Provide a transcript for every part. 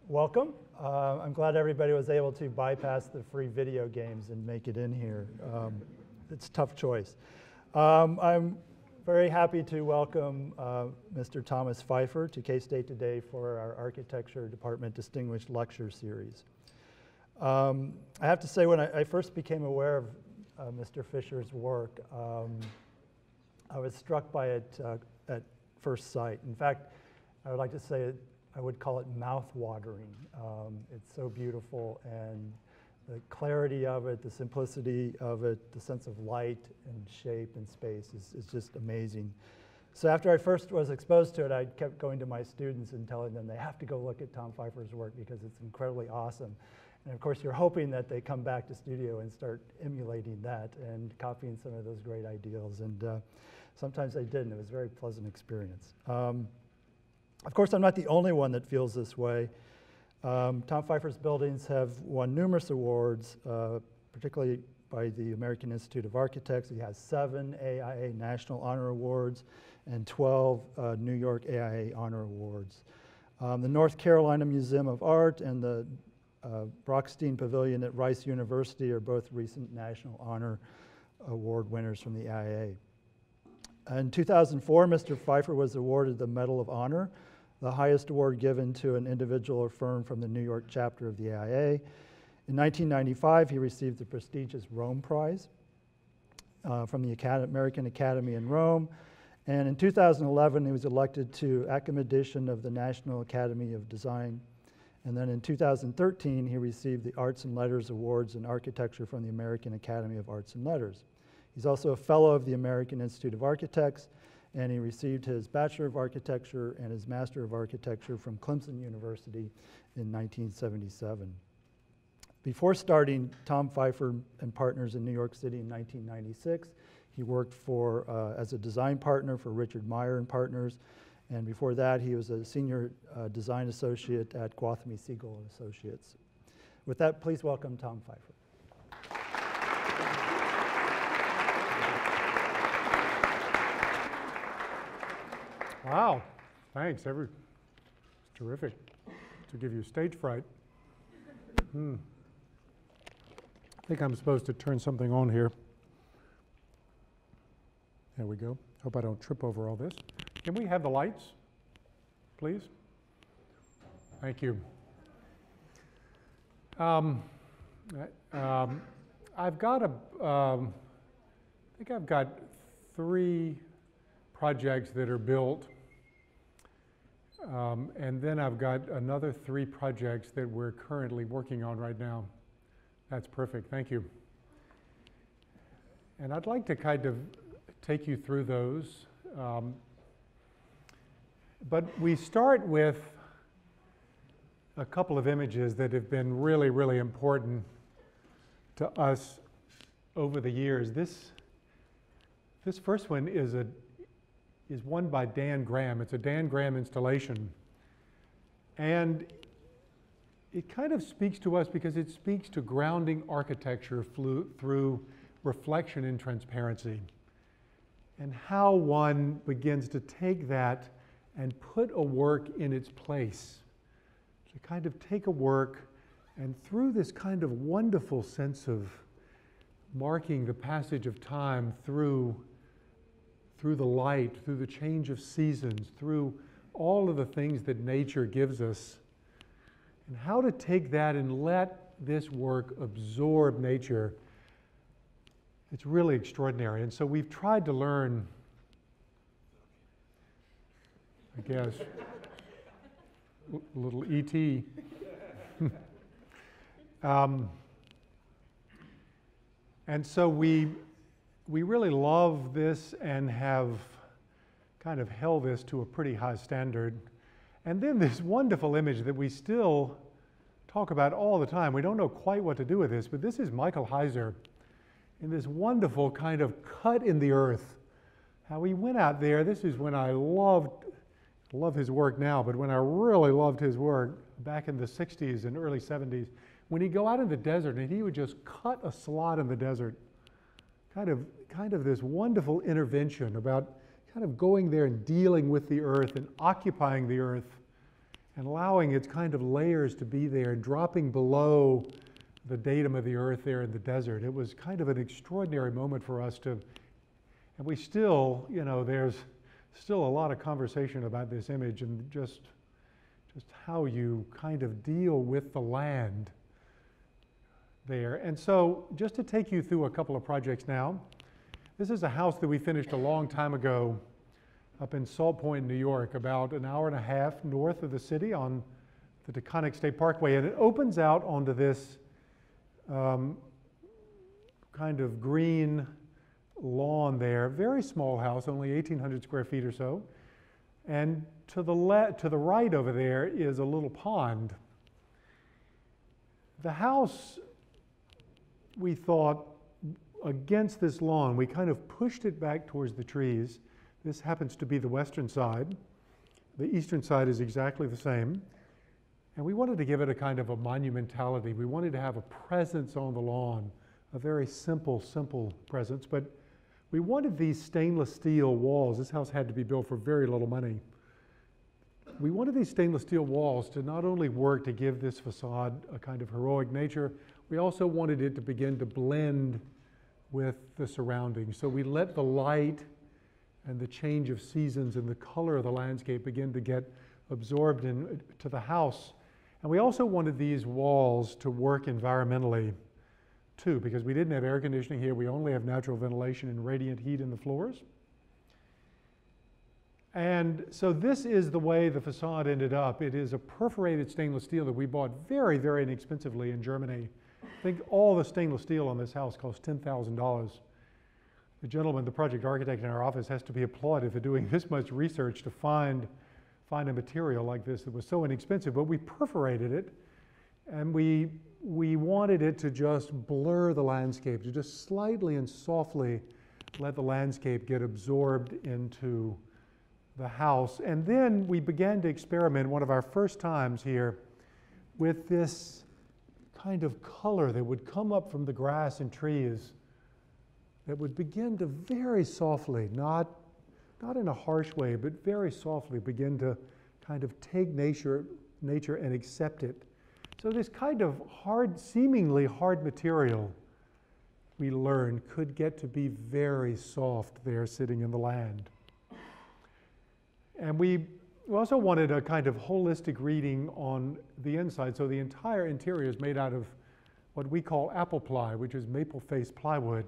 welcome. I'm glad everybody was able to bypass the free video games and make it in here. It's a tough choice. I'm very happy to welcome Mr. Thomas Phifer to K-State today for our Architecture Department Distinguished Lecture Series. I have to say, when I first became aware of Mr. Fisher's work, I was struck by it at first sight. In fact, I would like to say I would call it mouth-watering. It's so beautiful, and the clarity of it, the simplicity of it, the sense of light and shape and space is just amazing. So after I first was exposed to it, I kept going to my students and telling them they have to go look at Tom Phifer's work because it's incredibly awesome. And of course, you're hoping that they come back to studio and start emulating that and copying some of those great ideals. And sometimes they did, and it was a very pleasant experience. Of course, I'm not the only one that feels this way. Tom Phifer's buildings have won numerous awards, particularly by the American Institute of Architects. He has 7 AIA National Honor Awards and 12 New York AIA Honor Awards. The North Carolina Museum of Art and the Brockstein Pavilion at Rice University are both recent National Honor Award winners from the AIA. In 2004, Mr. Phifer was awarded the Medal of Honor, the highest award given to an individual or firm from the New York chapter of the AIA. In 1995, he received the prestigious Rome Prize from the American Academy in Rome. And in 2011, he was elected to Academician of the National Academy of Design. And then in 2013, he received the Arts and Letters Awards in Architecture from the American Academy of Arts and Letters. He's also a fellow of the American Institute of Architects, and he received his Bachelor of Architecture and his Master of Architecture from Clemson University in 1977. Before starting Tom Phifer and Partners in New York City in 1996, he worked as a design partner for Richard Meyer and Partners, and before that he was a senior design associate at Gwathmey Siegel and Associates. With that, please welcome Tom Phifer. Wow, thanks. It's terrific to give you stage fright. I think I'm supposed to turn something on here. There we go. Hope I don't trip over all this. Can we have the lights, please? Thank you. I think I've got 3 projects that are built. And then I've got another 3 projects that we're currently working on right now. That's perfect, thank you. And I'd like to kind of take you through those. But we start with a couple of images that have been really, really important to us over the years. This first one is one by Dan Graham. It's a Dan Graham installation. And it kind of speaks to us because it speaks to grounding architecture through reflection and transparency, and how one begins to take that and put a work in its place. To kind of take a work and through this kind of wonderful sense of marking the passage of time through the light, through the change of seasons, through all of the things that nature gives us, and how to take that and let this work absorb nature. It's really extraordinary. And so we've tried to learn, I guess, a little E.T. And so we really love this and have kind of held this to a pretty high standard. And then this wonderful image that we still talk about all the time. We don't know quite what to do with this, but this is Michael Heiser in this wonderful kind of cut in the earth. How he went out there, this is when I love his work now, but when I really loved his work back in the 60s and early 70s, when he'd go out in the desert and he would just cut a slot in the desert. Kind of this wonderful intervention about kind of going there and dealing with the earth and occupying the earth and allowing its kind of layers to be there, dropping below the datum of the earth there in the desert. It was kind of an extraordinary moment for us to, and we still, you know, there's still a lot of conversation about this image and just how you kind of deal with the land there. And so just to take you through a couple of projects now, this is a house that we finished a long time ago up in Salt Point, New York, about an hour and a half north of the city on the Taconic State Parkway. And it opens out onto this kind of green lawn there, very small house, only 1,800 square feet or so. And to the right over there is a little pond. The house, we thought, against this lawn, we kind of pushed it back towards the trees. This happens to be the western side. The eastern side is exactly the same. And we wanted to give it a kind of a monumentality. We wanted to have a presence on the lawn, a very simple presence. But we wanted these stainless steel walls. This house had to be built for very little money. We wanted these stainless steel walls to not only work to give this facade a kind of heroic nature, we also wanted it to begin to blend with the surroundings. So we let the light and the change of seasons and the color of the landscape begin to get absorbed into the house. And we also wanted these walls to work environmentally too, because we didn't have air conditioning here. We only have natural ventilation and radiant heat in the floors. And so this is the way the facade ended up. It is a perforated stainless steel that we bought very, very inexpensively in Germany. I think all the stainless steel on this house cost $10,000. The gentleman, the project architect in our office, has to be applauded for doing this much research to find a material like this that was so inexpensive. But we perforated it, and we wanted it to just blur the landscape, to just slightly and softly let the landscape get absorbed into the house. And then we began to experiment, one of our first times here, with this kind of color that would come up from the grass and trees that would begin to very softly, not in a harsh way, but very softly begin to kind of take nature and accept it. So this kind of seemingly hard material, we learned, could get to be very soft there sitting in the land. And we also wanted a kind of holistic reading on the inside. So the entire interior is made out of what we call apple ply, which is maple face plywood.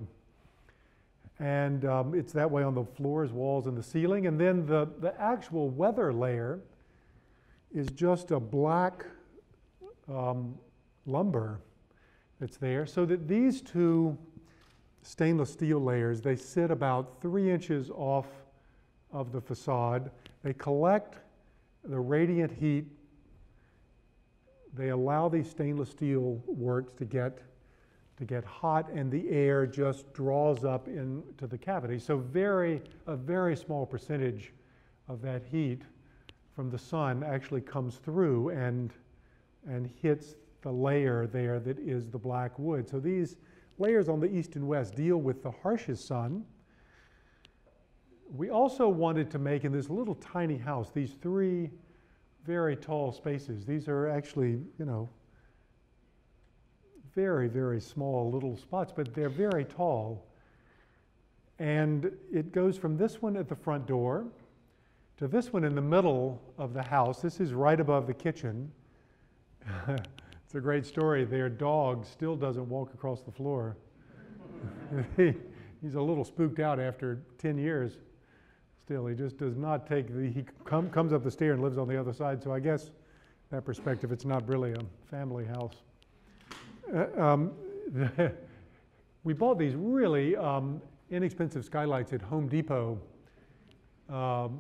And it's that way on the floors, walls, and the ceiling. And then the actual weather layer is just a black lumber that's there. So that these two stainless steel layers, they sit about 3 inches off of the facade. They collect the radiant heat. They allow these stainless steel works to get hot, and the air just draws up into the cavity. So a very small percentage of that heat from the sun actually comes through and hits the layer there that is the black wood. So these layers on the east and west deal with the harshest sun. We also wanted to make in this little tiny house these 3 very tall spaces. These are actually, you know, very, very small little spots, but they're very tall. And it goes from this one at the front door to this one in the middle of the house. This is right above the kitchen. It's a great story. Their dog still doesn't walk across the floor. He's a little spooked out after 10 years. Still, he just does not take he comes up the stair and lives on the other side. So I guess that perspective, it's not really a family house. We bought these really inexpensive skylights at Home Depot for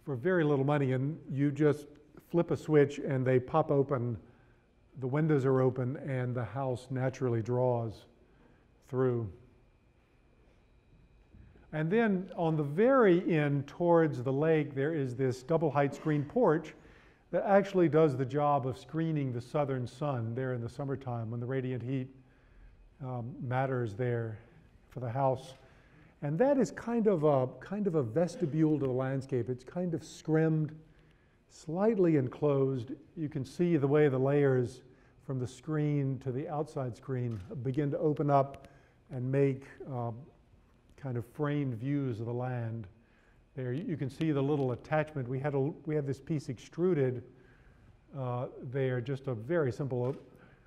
very little money, and you just flip a switch and they pop open, the windows are open, and the house naturally draws through. And then on the very end towards the lake, there is this double height screen porch that actually does the job of screening the southern sun there in the summertime when the radiant heat matters there for the house. And that is kind of a vestibule to the landscape. It's kind of scrimmed slightly enclosed. You can see the way the layers from the screen to the outside screen begin to open up and make kind of framed views of the land. There you can see the little attachment. We had this piece extruded there, just a very simple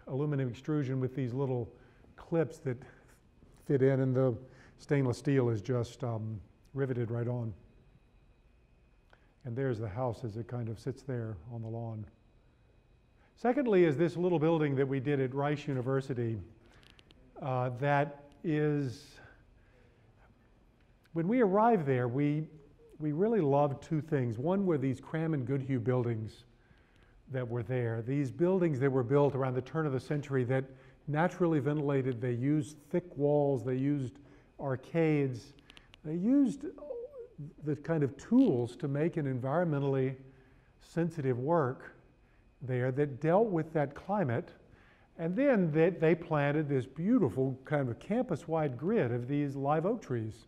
aluminum extrusion with these little clips that fit in, and the stainless steel is just riveted right on. And there's the house as it kind of sits there on the lawn. Secondly is this little building that we did at Rice University that is, when we arrived there, we really loved two things. One were these Cram and Goodhue buildings that were there. These buildings that were built around the turn of the century that naturally ventilated. They used thick walls, they used arcades, they used the kind of tools to make an environmentally sensitive work there that dealt with that climate. And then they planted this beautiful kind of campus-wide grid of these live oak trees,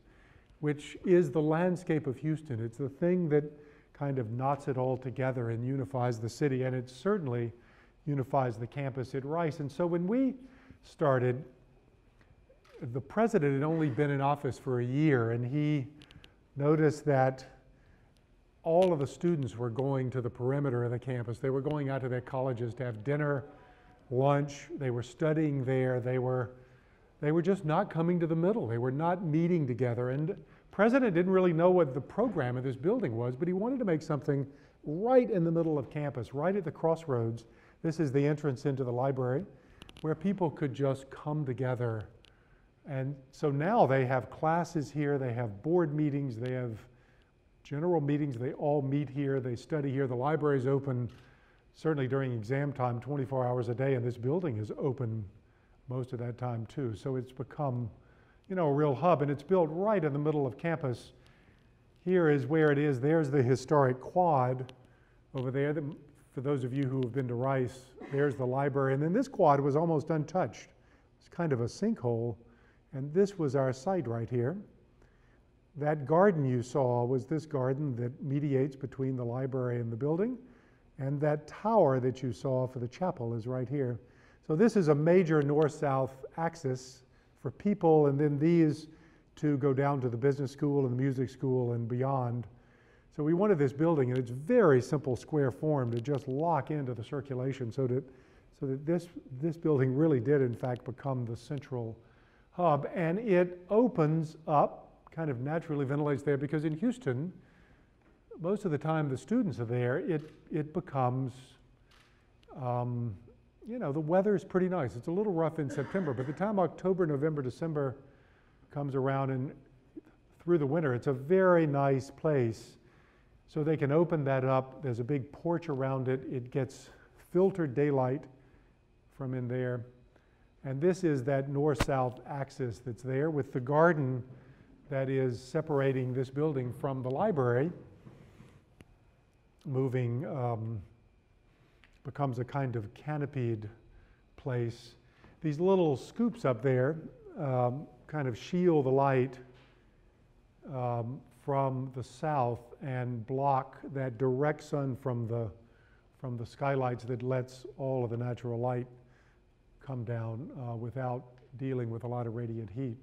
which is the landscape of Houston. It's the thing that kind of knots it all together and unifies the city, and it certainly unifies the campus at Rice. And so when we started, the president had only been in office for a year, and he noticed that all of the students were going to the perimeter of the campus. They were going out to their colleges to have dinner, lunch. They were studying there. They were just not coming to the middle. They were not meeting together. And the president didn't really know what the program of this building was, but he wanted to make something right in the middle of campus, right at the crossroads. This is the entrance into the library, where people could just come together. And so now they have classes here, they have board meetings, they have general meetings, they all meet here, they study here. The library is open, certainly during exam time, 24 hours a day, and this building is open most of that time too. So it's become, you know, a real hub, and it's built right in the middle of campus. Here is where it is. There's the historic quad over there. For those of you who have been to Rice, there's the library. And then this quad was almost untouched. It's kind of a sinkhole. And this was our site right here. That garden you saw was this garden that mediates between the library and the building. And that tower that you saw for the chapel is right here. So this is a major north-south axis for people, and then these two go down to the business school and the music school and beyond. So we wanted this building, and it's very simple square form, to just lock into the circulation so that this building really did in fact become the central hub. And it opens up, kind of naturally ventilates there, because in Houston, most of the time the students are there, it becomes, you know, the weather's pretty nice. It's a little rough in September, but the time October, November, December comes around and through the winter, it's a very nice place. So they can open that up. There's a big porch around it. It gets filtered daylight from in there. And this is that north-south axis that's there with the garden that is separating this building from the library. Moving becomes a kind of canopied place. These little scoops up there kind of shield the light from the south and block that direct sun from the skylights that lets all of the natural light come down without dealing with a lot of radiant heat.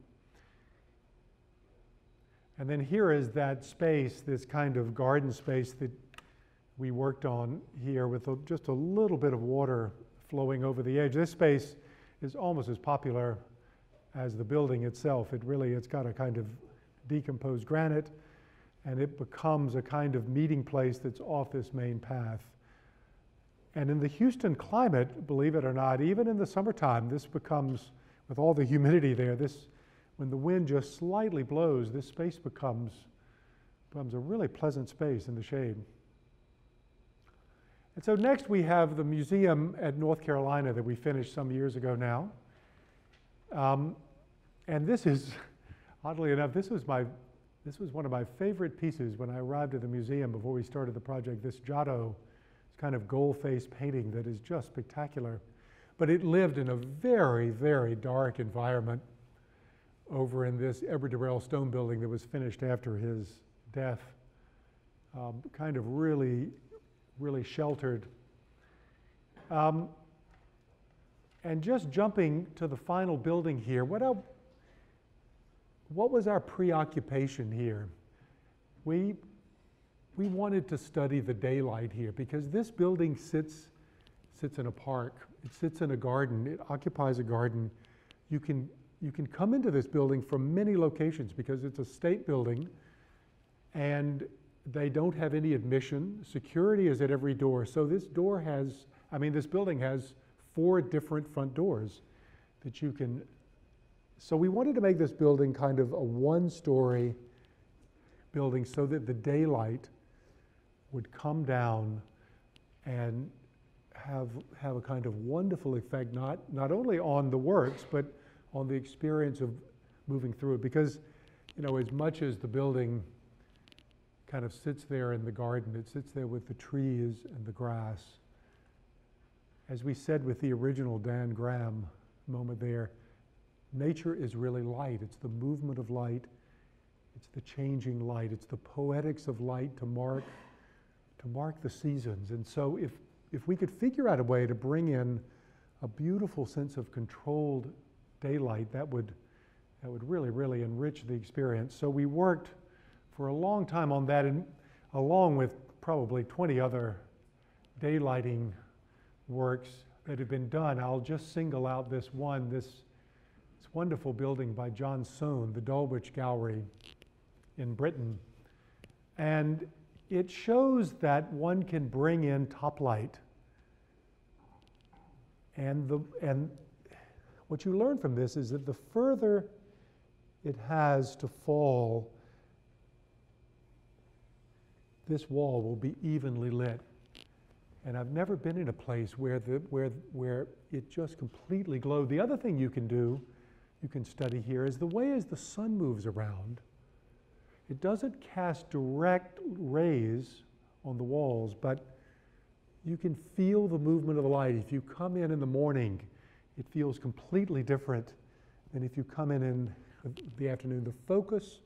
And then here is that space, this kind of garden space that we worked on here with just a little bit of water flowing over the edge. This space is almost as popular as the building itself. It's got a kind of decomposed granite, and it becomes a kind of meeting place that's off this main path. And in the Houston climate, believe it or not, even in the summertime, this becomes, with all the humidity there, when the wind just slightly blows, this space becomes a really pleasant space in the shade. And so next we have the museum at North Carolina that we finished some years ago now. And this is, oddly enough, this was one of my favorite pieces when I arrived at the museum before we started the project, this Giotto, this kind of gold-faced painting that is just spectacular. But it lived in a very, very dark environment over in this Edward Durrell stone building that was finished after his death. Kind of really really sheltered. And just jumping to the final building here, what was our preoccupation here? We wanted to study the daylight here because this building sits in a park. It sits in a garden. It occupies a garden. You can come into this building from many locations because it's a state building and they don't have any admission. Security is at every door. So this building has 4 different front doors that you can. So we wanted to make this building kind of a 1-story building so that the daylight would come down and have a kind of wonderful effect, not only on the works, but on the experience of moving through it. Because, as much as the building kind of sits there in the garden, it sits there with the trees and the grass. As we said with the original Dan Graham moment there, nature is really light. It's the movement of light. It's the changing light. It's the poetics of light to mark the seasons. And so if we could figure out a way to bring in a beautiful sense of controlled daylight, that would really, really enrich the experience. So we worked for a long time on that, and along with probably 20 other daylighting works that have been done. I'll just single out this wonderful building by John Soane, the Dulwich Gallery in Britain. And it shows that one can bring in top light. And what you learn from this is that the further it has to fall, this wall will be evenly lit. And I've never been in a place where it just completely glowed. The other thing you can study here is the way as the sun moves around. It doesn't cast direct rays on the walls, but you can feel the movement of the light. If you come in the morning, it feels completely different than if you come in the afternoon. The focus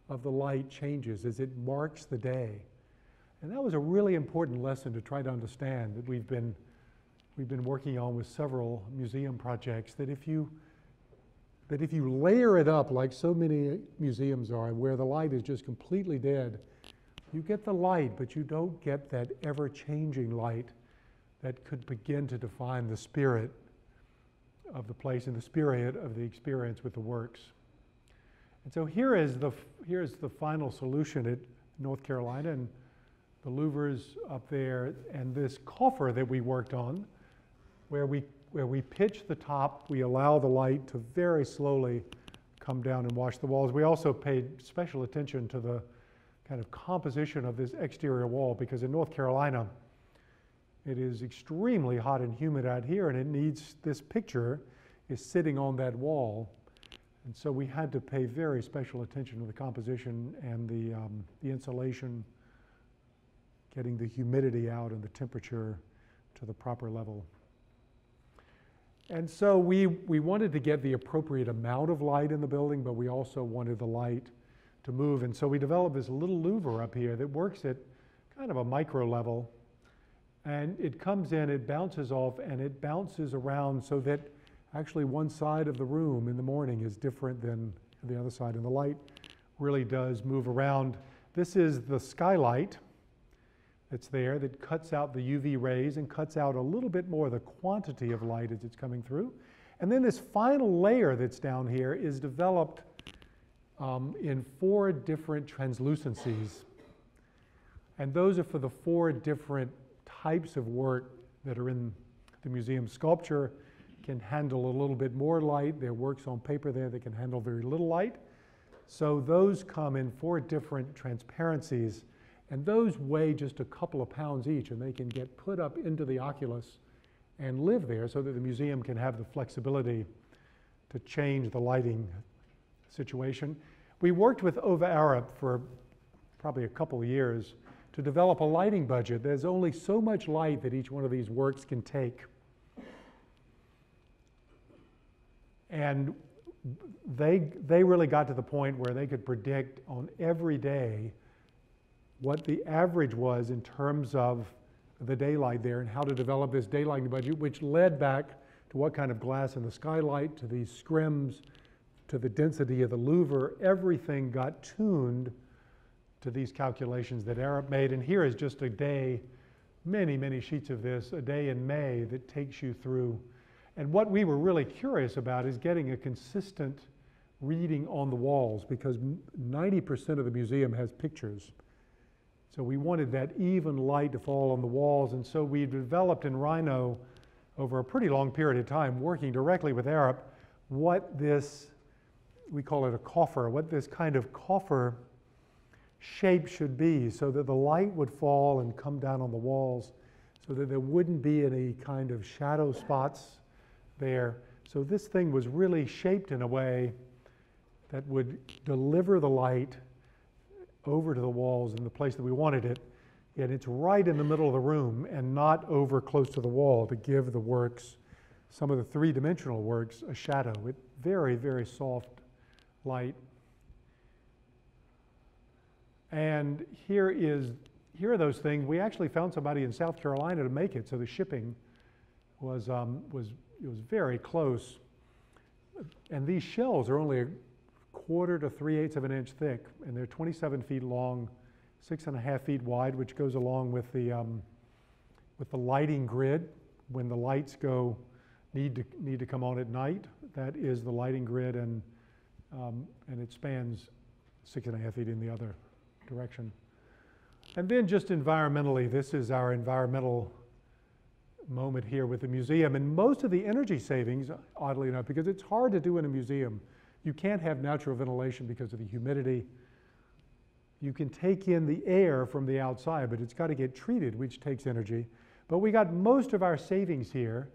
of the light changes as it marks the day. And that was a really important lesson to try to understand that we've been working on with several museum projects, that if you layer it up like so many museums are, where the light is just completely dead, you get the light, but you don't get that ever-changing light that could begin to define the spirit of the place and the spirit of the experience with the works. And so here's the final solution at North Carolina, and the louvers up there, and this coffer that we worked on, where we pitch the top, we allow the light to very slowly come down and wash the walls. We also paid special attention to the kind of composition of this exterior wall, because in North Carolina, it is extremely hot and humid out here, and this picture is sitting on that wall. And so we had to pay very special attention to the composition and the insulation, getting the humidity out and the temperature to the proper level. And so we wanted to get the appropriate amount of light in the building, but we also wanted the light to move. And so we developed this little louver up here that works at kind of a micro level. And it comes in, it bounces off, and it bounces around so that actually one side of the room in the morning is different than the other side. And the light really does move around. This is the skylight that's there that cuts out the UV rays and cuts out a little bit more of the quantity of light as it's coming through. And then this final layer that's down here is developed in 4 different translucencies. And those are for the 4 different types of work that are in the museum. Sculpture can handle a little bit more light. There are works on paper there that can handle very little light. So those come in 4 different transparencies. And those weigh just a couple of pounds each, and they can get put up into the oculus and live there so that the museum can have the flexibility to change the lighting situation. We worked with Ova Arup for probably a couple of years to develop a lighting budget. There's only so much light that each one of these works can take. And they really got to the point where they could predict on every day what the average was in terms of the daylight there and how to develop this daylighting budget, which led back to what kind of glass in the skylight, to these scrims, to the density of the louver. Everything got tuned to these calculations that Arup made. And here is just a day, many, many sheets of this, a day in May that takes you through. And what we were really curious about is getting a consistent reading on the walls, because 90% of the museum has pictures. So we wanted that even light to fall on the walls. And so we developed in Rhino over a pretty long period of time, working directly with Arup, what this, we call it a coffer, what this kind of coffer shape should be, so that the light would fall and come down on the walls, so that there wouldn't be any kind of shadow spots there. So this thing was really shaped in a way that would deliver the light over to the walls in the place that we wanted it. And it's right in the middle of the room and not over close to the wall, to give the works, some of the three-dimensional works, a shadow with very, very soft light. And here are those things. We actually found somebody in South Carolina to make it, so the shipping was very close. And these shells are only 1/4 to 3/8 of an inch thick, and they're 27 feet long, 6.5 feet wide, which goes along with the lighting grid. When the lights need to come on at night, that is the lighting grid, and it spans 6.5 feet in the other direction. And then just environmentally, this is our environmental moment here with the museum. And most of the energy savings, oddly enough, because it's hard to do in a museum, you can't have natural ventilation because of the humidity. You can take in the air from the outside, but it's got to get treated, which takes energy. But we got most of our savings here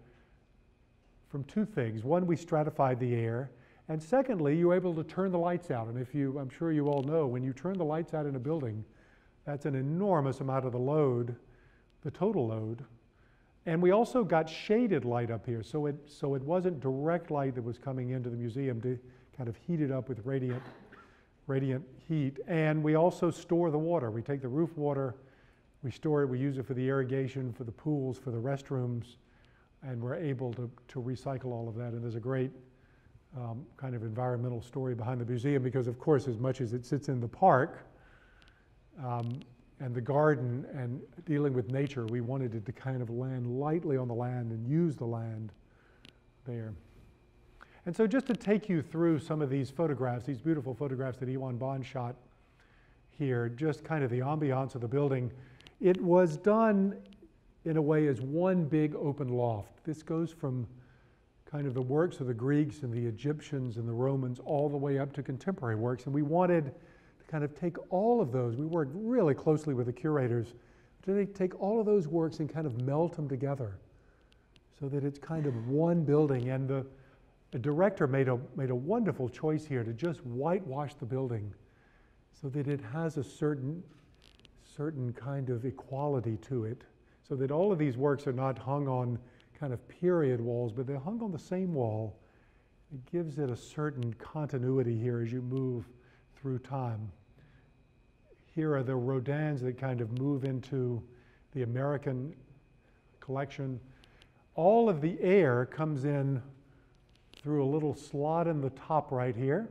from two things. One, we stratified the air. And secondly, you were able to turn the lights out. And I'm sure you all know, when you turn the lights out in a building, that's an enormous amount of the load, the total load. And we also got shaded light up here, so it wasn't direct light that was coming into the museum to kind of heat it up with radiant heat. And we also store the water. We take the roof water, we store it, we use it for the irrigation, for the pools, for the restrooms, and we're able to recycle all of that. And there's a great kind of environmental story behind the museum, because of course, as much as it sits in the park and the garden and dealing with nature, we wanted it to kind of land lightly on the land and use the land there. And so just to take you through some of these photographs, these beautiful photographs that Iwan Bond shot here, just kind of the ambiance of the building. It was done in a way as one big open loft. This goes from kind of the works of the Greeks and the Egyptians and the Romans all the way up to contemporary works. And we wanted to kind of take all of those. We worked really closely with the curators to take all of those works and kind of melt them together so that it's kind of one building. And the director made a wonderful choice here to just whitewash the building so that it has a certain kind of equality to it, so that all of these works are not hung on kind of period walls, but they're hung on the same wall. It gives it a certain continuity here as you move through time. Here are the Rodins that kind of move into the American collection. All of the air comes in through a little slot in the top right here.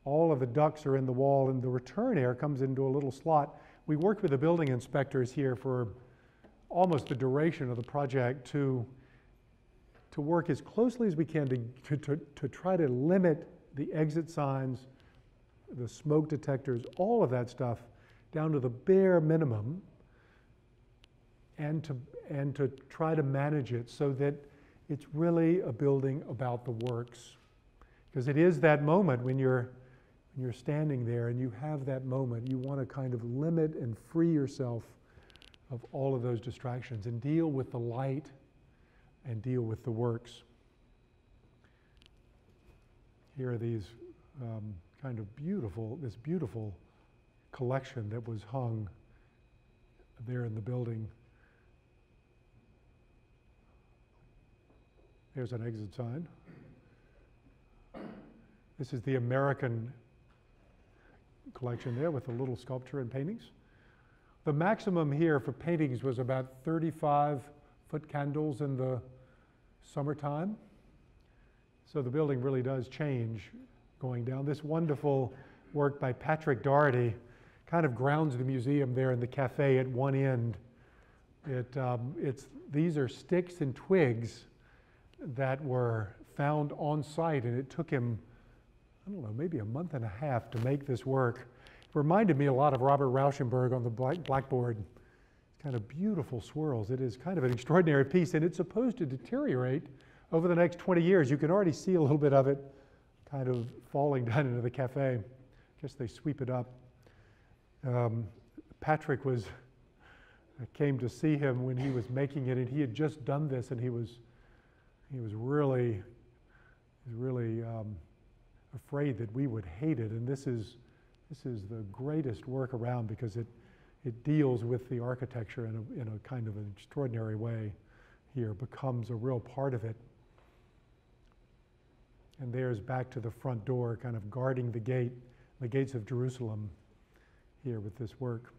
All of the ducts are in the wall, and the return air comes into a little slot. We worked with the building inspectors here for almost the duration of the project to work as closely as we can to try to limit the exit signs, the smoke detectors, all of that stuff down to the bare minimum, and to try to manage it so that it's really a building about the works. Because it is that moment when you're standing there and you have that moment, you want to kind of limit and free yourself of all of those distractions and deal with the light and deal with the works. Here are these kind of this beautiful collection that was hung there in the building. There's an exit sign. This is the American collection there with the little sculpture and paintings. The maximum here for paintings was about 35-foot candles in the summertime. So the building really does change going down. This wonderful work by Patrick Doherty kind of grounds the museum there in the cafe at one end. These are sticks and twigs that were found on site, and it took him, I don't know, maybe a month and a half to make this work. It reminded me a lot of Robert Rauschenberg on the blackboard. Kind of beautiful swirls. It is kind of an extraordinary piece, and it's supposed to deteriorate over the next 20 years. You can already see a little bit of it kind of falling down into the cafe. I guess they sweep it up. Patrick I came to see him when he was making it, and he had just done this, and he was really afraid that we would hate it. And this is the greatest work around, because it deals with the architecture in a kind of an extraordinary way here, becomes a real part of it. And there's back to the front door, kind of guarding the gates of Jerusalem here with this work.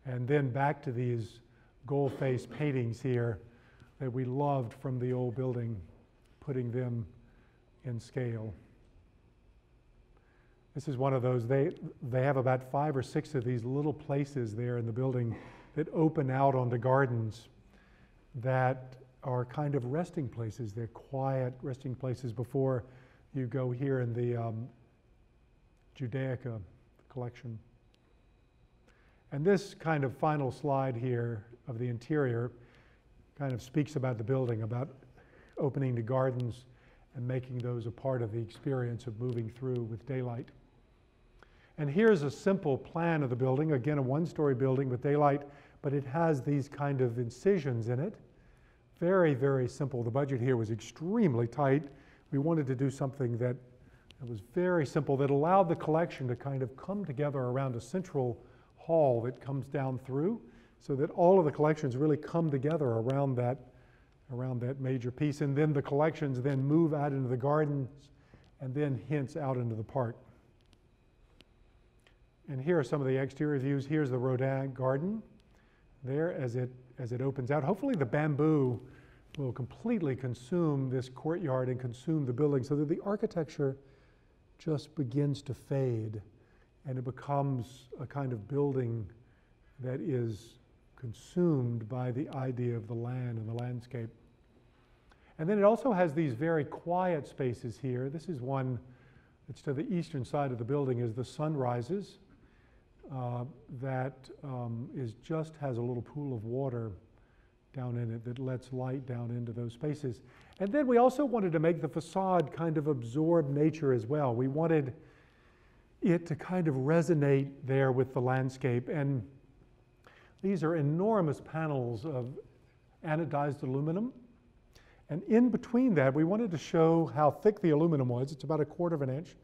And then back to these gold-faced paintings here that we loved from the old building, putting them in scale. This is one of those, they have about 5 or 6 of these little places there in the building that open out onto gardens that are kind of resting places. They're quiet resting places before you go here in the Judaica collection. And this kind of final slide here of the interior kind of speaks about the building, about opening the gardens and making those a part of the experience of moving through with daylight. And here's a simple plan of the building, again a one-story building with daylight, but it has these kind of incisions in it. Very, very simple. The budget here was extremely tight. We wanted to do something that was very simple, that allowed the collection to kind of come together around a central hall that comes down through, so that all of the collections really come together around that major piece. And then the collections then move out into the gardens and then hence out into the park. And here are some of the exterior views. Here's the Rodin garden there as it opens out. Hopefully the bamboo will completely consume this courtyard and consume the building, so that the architecture just begins to fade and it becomes a kind of building that is consumed by the idea of the land and the landscape. And then it also has these very quiet spaces here. This is one that's to the eastern side of the building as the sun rises. Just has a little pool of water down in it that lets light down into those spaces. And then we also wanted to make the facade kind of absorb nature as well. We wanted it to kind of resonate there with the landscape. And these are enormous panels of anodized aluminum. And in between that, we wanted to show how thick the aluminum was. It's about 1/4 of an inch.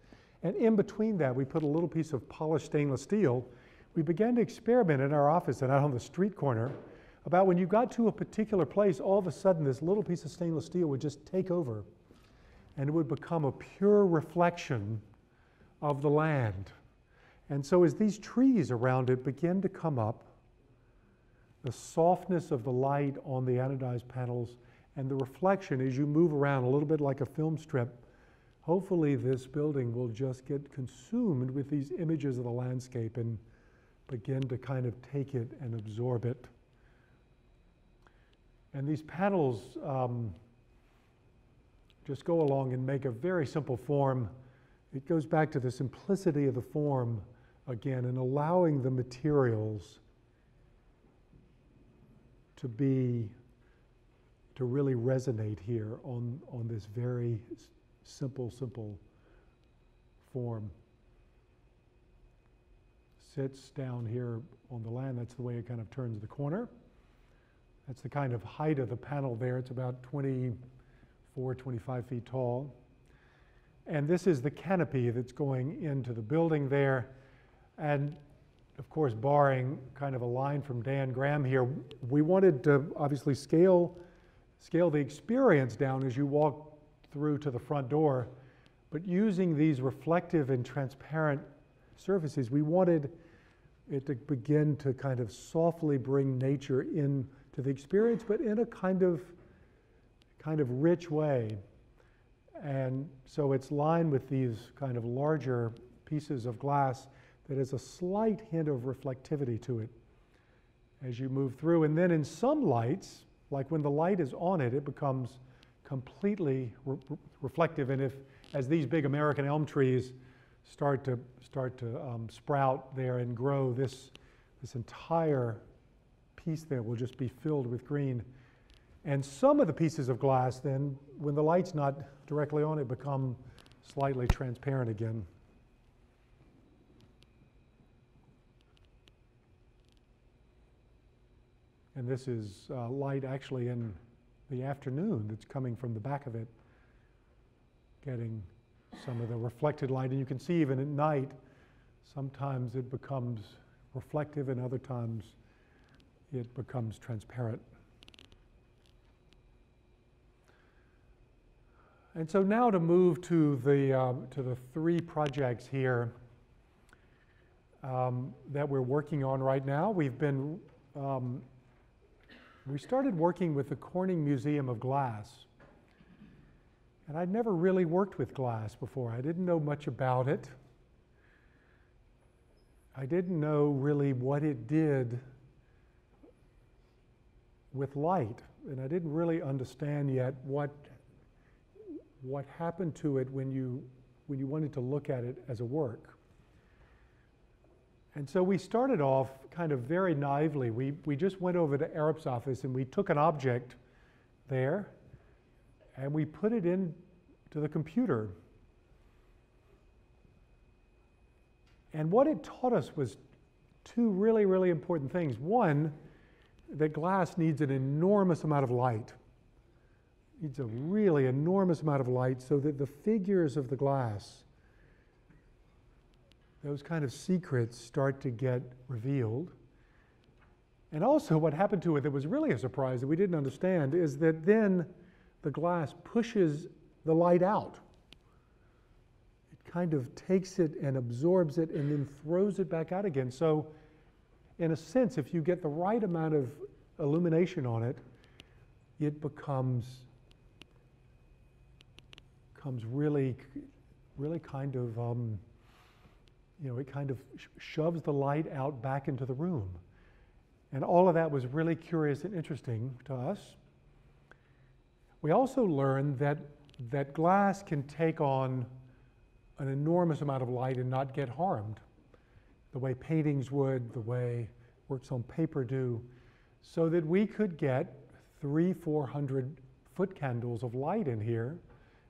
And in between that, we put a little piece of polished stainless steel. We began to experiment in our office and out on the street corner about when you got to a particular place, all of a sudden this little piece of stainless steel would just take over and it would become a pure reflection of the land. And so as these trees around it begin to come up, the softness of the light on the anodized panels and the reflection as you move around a little bit like a film strip, hopefully this building will just get consumed with these images of the landscape and begin to kind of take it and absorb it. And these panels just go along and make a very simple form. It goes back to the simplicity of the form again, and allowing the materials to really resonate here on this very simple form. Sits down here on the land. That's the way it kind of turns the corner. That's the kind of height of the panel there. It's about 24, 25 feet tall. And this is the canopy that's going into the building there. And of course, barring kind of a line from Dan Graham here, we wanted to obviously scale the experience down as you walk through to the front door. But using these reflective and transparent surfaces, we wanted it to begin to kind of softly bring nature into the experience, but in a kind of rich way. And so it's lined with these kind of larger pieces of glass that has a slight hint of reflectivity to it as you move through. And then in some lights, like when the light is on it, it becomes completely reflective. And as these big American elm trees start to sprout there and grow, this entire piece there will just be filled with green. And some of the pieces of glass then, when the light's not directly on it, become slightly transparent again. And this is light actually in the afternoon that's coming from the back of it, getting some of the reflected light. And you can see even at night, sometimes it becomes reflective and other times it becomes transparent. And so now to move to the three projects here that we're working on right now. We started working with the Corning Museum of Glass. And I'd never really worked with glass before. I didn't know much about it. I didn't know really what it did with light. And I didn't really understand yet what happened to it when you wanted to look at it as a work. And so we started off kind of very naively. We just went over to Arup's office and we took an object there and we put it into the computer. And what it taught us was two really, really important things. One, that glass needs an enormous amount of light. Needs a really enormous amount of light so that the figures of the glass, those kind of secrets, start to get revealed. And also what happened to it that was really a surprise that we didn't understand is that then the glass pushes the light out. It kind of takes it and absorbs it and then throws it back out again. So in a sense, if you get the right amount of illumination on it, it becomes really kind of, it kind of shoves the light out back into the room. And all of that was really curious and interesting to us. We also learned that glass can take on an enormous amount of light and not get harmed, the way paintings would, the way works on paper do, so that we could get 300-400 foot candles of light in here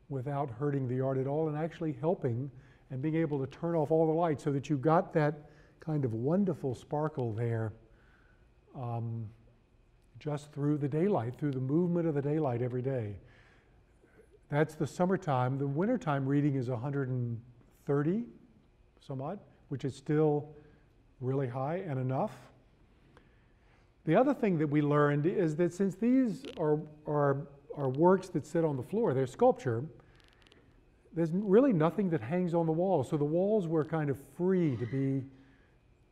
without hurting the art at all, and actually helping and being able to turn off all the lights so that you got that kind of wonderful sparkle there just through the daylight, through the movement of the daylight every day. That's the summertime. The wintertime reading is 130 some odd, which is still really high and enough. The other thing that we learned is that since these are works that sit on the floor, they're sculpture, there's really nothing that hangs on the walls. So the walls were kind of free to be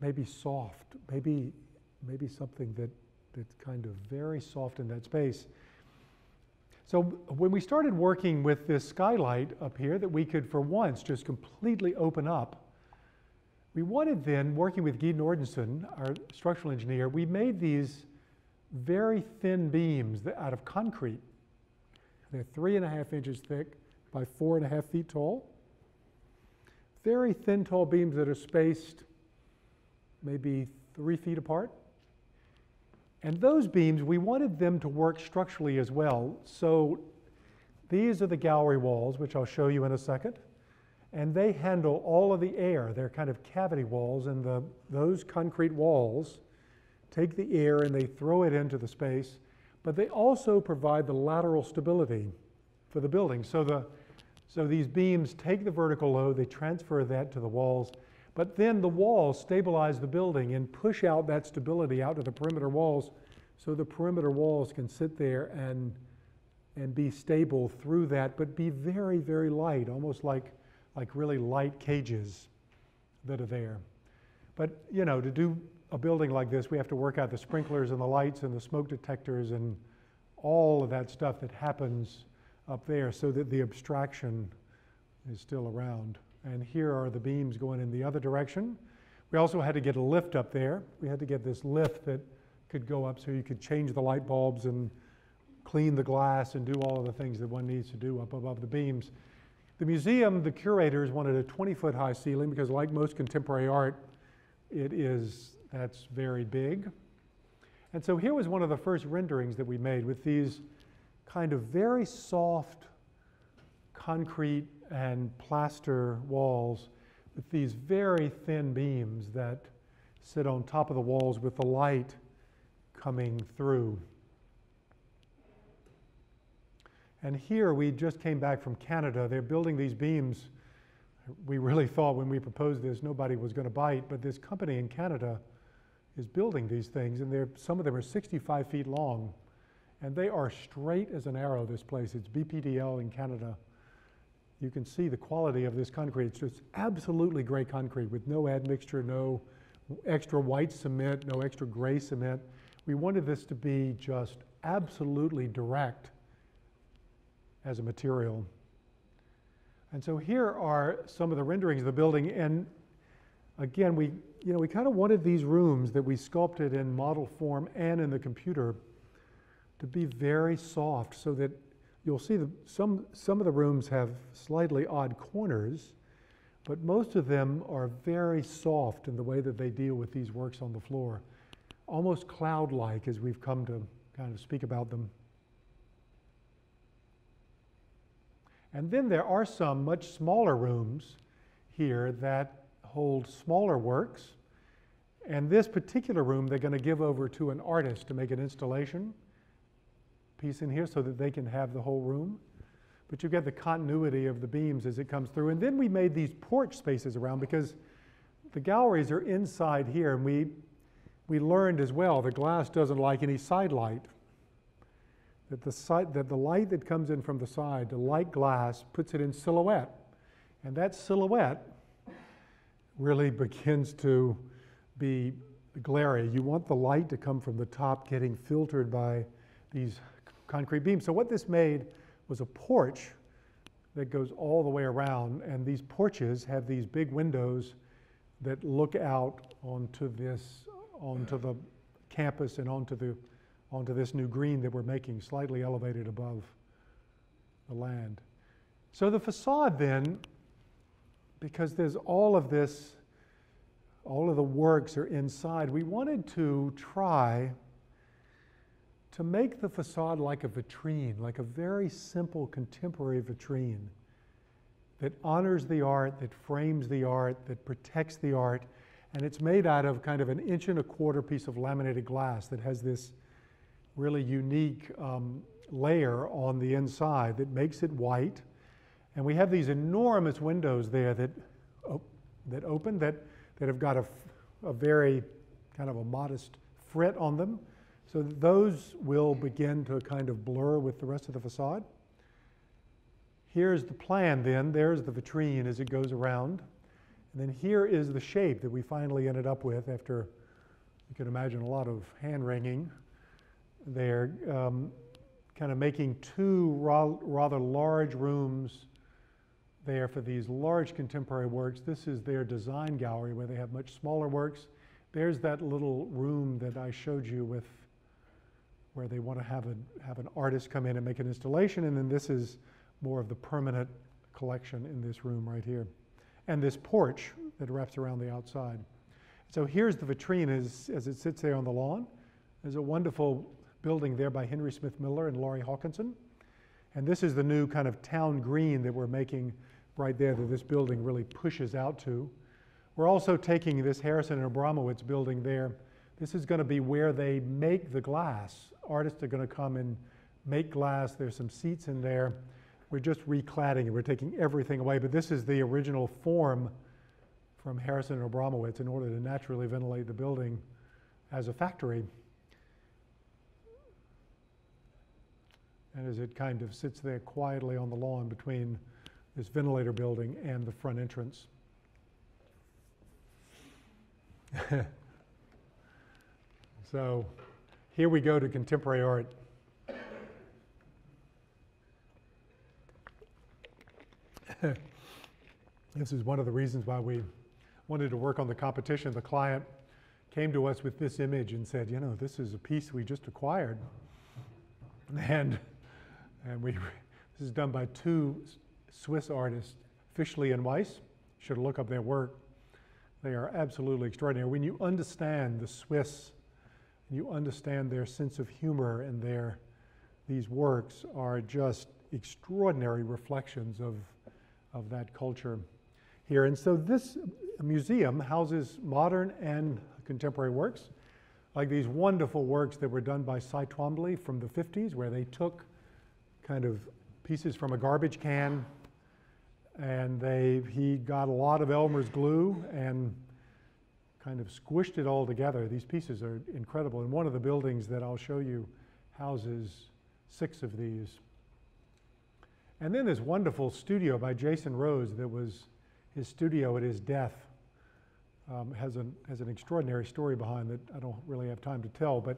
maybe soft, maybe something that's kind of very soft in that space. So when we started working with this skylight up here that we could for once just completely open up, we wanted then, working with Guy Nordenson, our structural engineer, we made these very thin beams out of concrete. They're 3.5 inches thick by 4.5 feet tall. Very thin, tall beams that are spaced maybe 3 feet apart. And those beams, we wanted them to work structurally as well. So these are the gallery walls, which I'll show you in a second. And they handle all of the air. They're kind of cavity walls, and those concrete walls take the air and they throw it into the space. But they also provide the lateral stability for the building. So these beams take the vertical load, they transfer that to the walls, but then the walls stabilize the building and push out that stability out to the perimeter walls, so the perimeter walls can sit there and be stable through that, but be very, very light, almost like like really light cages that are there. But, you know, to do a building like this, we have to work out the sprinklers and the lights and the smoke detectors and all of that stuff that happens up there so that the abstraction is still around. And here are the beams going in the other direction. We also had to get a lift up there. We had to get this lift that could go up so you could change the light bulbs and clean the glass and do all of the things that one needs to do up above the beams. The museum, the curators wanted a 20-foot high ceiling because, like most contemporary art, that's very big. And so here was one of the first renderings that we made with these kind of very soft concrete and plaster walls with these very thin beams that sit on top of the walls with the light coming through. And here we just came back from Canada. They're building these beams. We really thought when we proposed this nobody was going to bite, but this company in Canada is building these things, and some of them are 65 feet long, and they are straight as an arrow, this place. It's BPDL in Canada. You can see the quality of this concrete. It's just absolutely great concrete with no admixture, no extra white cement, no extra gray cement. We wanted this to be just absolutely direct as a material. And so here are some of the renderings of the building, and again, we kind of wanted these rooms that we sculpted in model form and in the computer to be very soft so that you'll see some of the rooms have slightly odd corners, but most of them are very soft in the way that they deal with these works on the floor, almost cloud-like as we've come to kind of speak about them. And then there are some much smaller rooms here that hold smaller works. And this particular room, they're going to give over to an artist to make an installation piece in here so that they can have the whole room. But you get the continuity of the beams as it comes through. And then we made these porch spaces around because the galleries are inside here. And we learned as well the glass doesn't like any side light. That the light that comes in from the side, the light glass, puts it in silhouette. And that silhouette really begins to be glary. You want the light to come from the top getting filtered by these concrete beams. So what this made was a porch that goes all the way around, and these porches have these big windows that look out onto the campus and onto this new green that we're making, slightly elevated above the land. So the facade then, because there's all of the works are inside, we wanted to try to make the facade like a vitrine, like a very simple contemporary vitrine that honors the art, that frames the art, that protects the art, and it's made out of kind of an 1.25 inch piece of laminated glass that has this really unique layer on the inside that makes it white. And we have these enormous windows there that open, that have got a very kind of a modest frit on them. So that those will begin to kind of blur with the rest of the facade. Here's the plan then. There's the vitrine as it goes around. And then here is the shape that we finally ended up with after, you can imagine, a lot of hand-wringing. They're kind of making two rather large rooms there for these large contemporary works. This is their design gallery where they have much smaller works. There's that little room that I showed you with where they want to have an artist come in and make an installation, and then this is more of the permanent collection in this room right here. And this porch that wraps around the outside. So here's the vitrine as it sits there on the lawn. There's a wonderful building there by Henry Smith Miller and Laurie Hawkinson. And this is the new kind of town green that we're making right there that this building really pushes out to. We're also taking this Harrison and Abramowitz building there. This is going to be where they make the glass. Artists are going to come and make glass. There's some seats in there. We're just recladding it. We're taking everything away, but this is the original form from Harrison and Abramowitz in order to naturally ventilate the building as a factory. And as it kind of sits there quietly on the lawn between this ventilator building, and the front entrance. So here we go to contemporary art. This is one of the reasons why we wanted to work on the competition. The client came to us with this image and said, you know, this is a piece we just acquired. And this is done by two Swiss artists, Fischli and Weiss. You should look up their work. They are absolutely extraordinary. When you understand the Swiss, you understand their sense of humor, and these works are just extraordinary reflections of that culture here. And so this museum houses modern and contemporary works, like these wonderful works that were done by Cy Twombly from the 50s, where they took kind of pieces from a garbage can, and he got a lot of Elmer's glue and kind of squished it all together. These pieces are incredible. And one of the buildings that I'll show you houses 6 of these. And then this wonderful studio by Jason Rose that was his studio at his death. Has an extraordinary story behind that I don't really have time to tell, but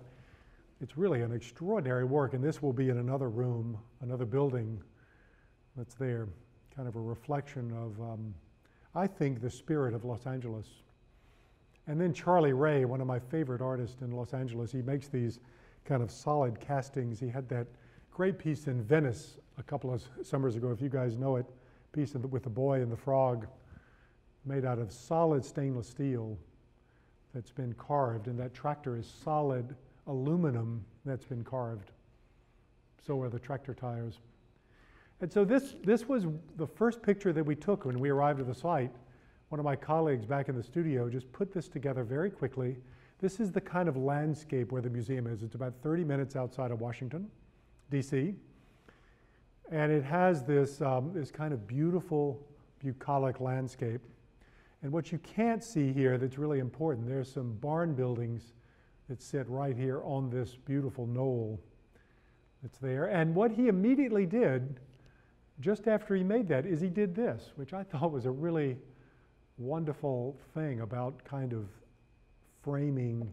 it's really an extraordinary work, and this will be in another room, another building that's there, kind of a reflection of, I think, the spirit of Los Angeles. And then Charlie Ray, one of my favorite artists in Los Angeles, he makes these kind of solid castings. He had that great piece in Venice a couple of summers ago, if you guys know it, piece with the boy and the frog, made out of solid stainless steel that's been carved, and that tractor is solid aluminum that's been carved. So are the tractor tires. And so this was the first picture that we took when we arrived at the site. One of my colleagues back in the studio just put this together very quickly. This is the kind of landscape where the museum is. It's about 30 minutes outside of Washington, D.C. And it has this kind of beautiful, bucolic landscape. And what you can't see here that's really important, there's some barn buildings that sit right here on this beautiful knoll that's there. And what he immediately did, just after he made that, is he did this, which I thought was a really wonderful thing about kind of framing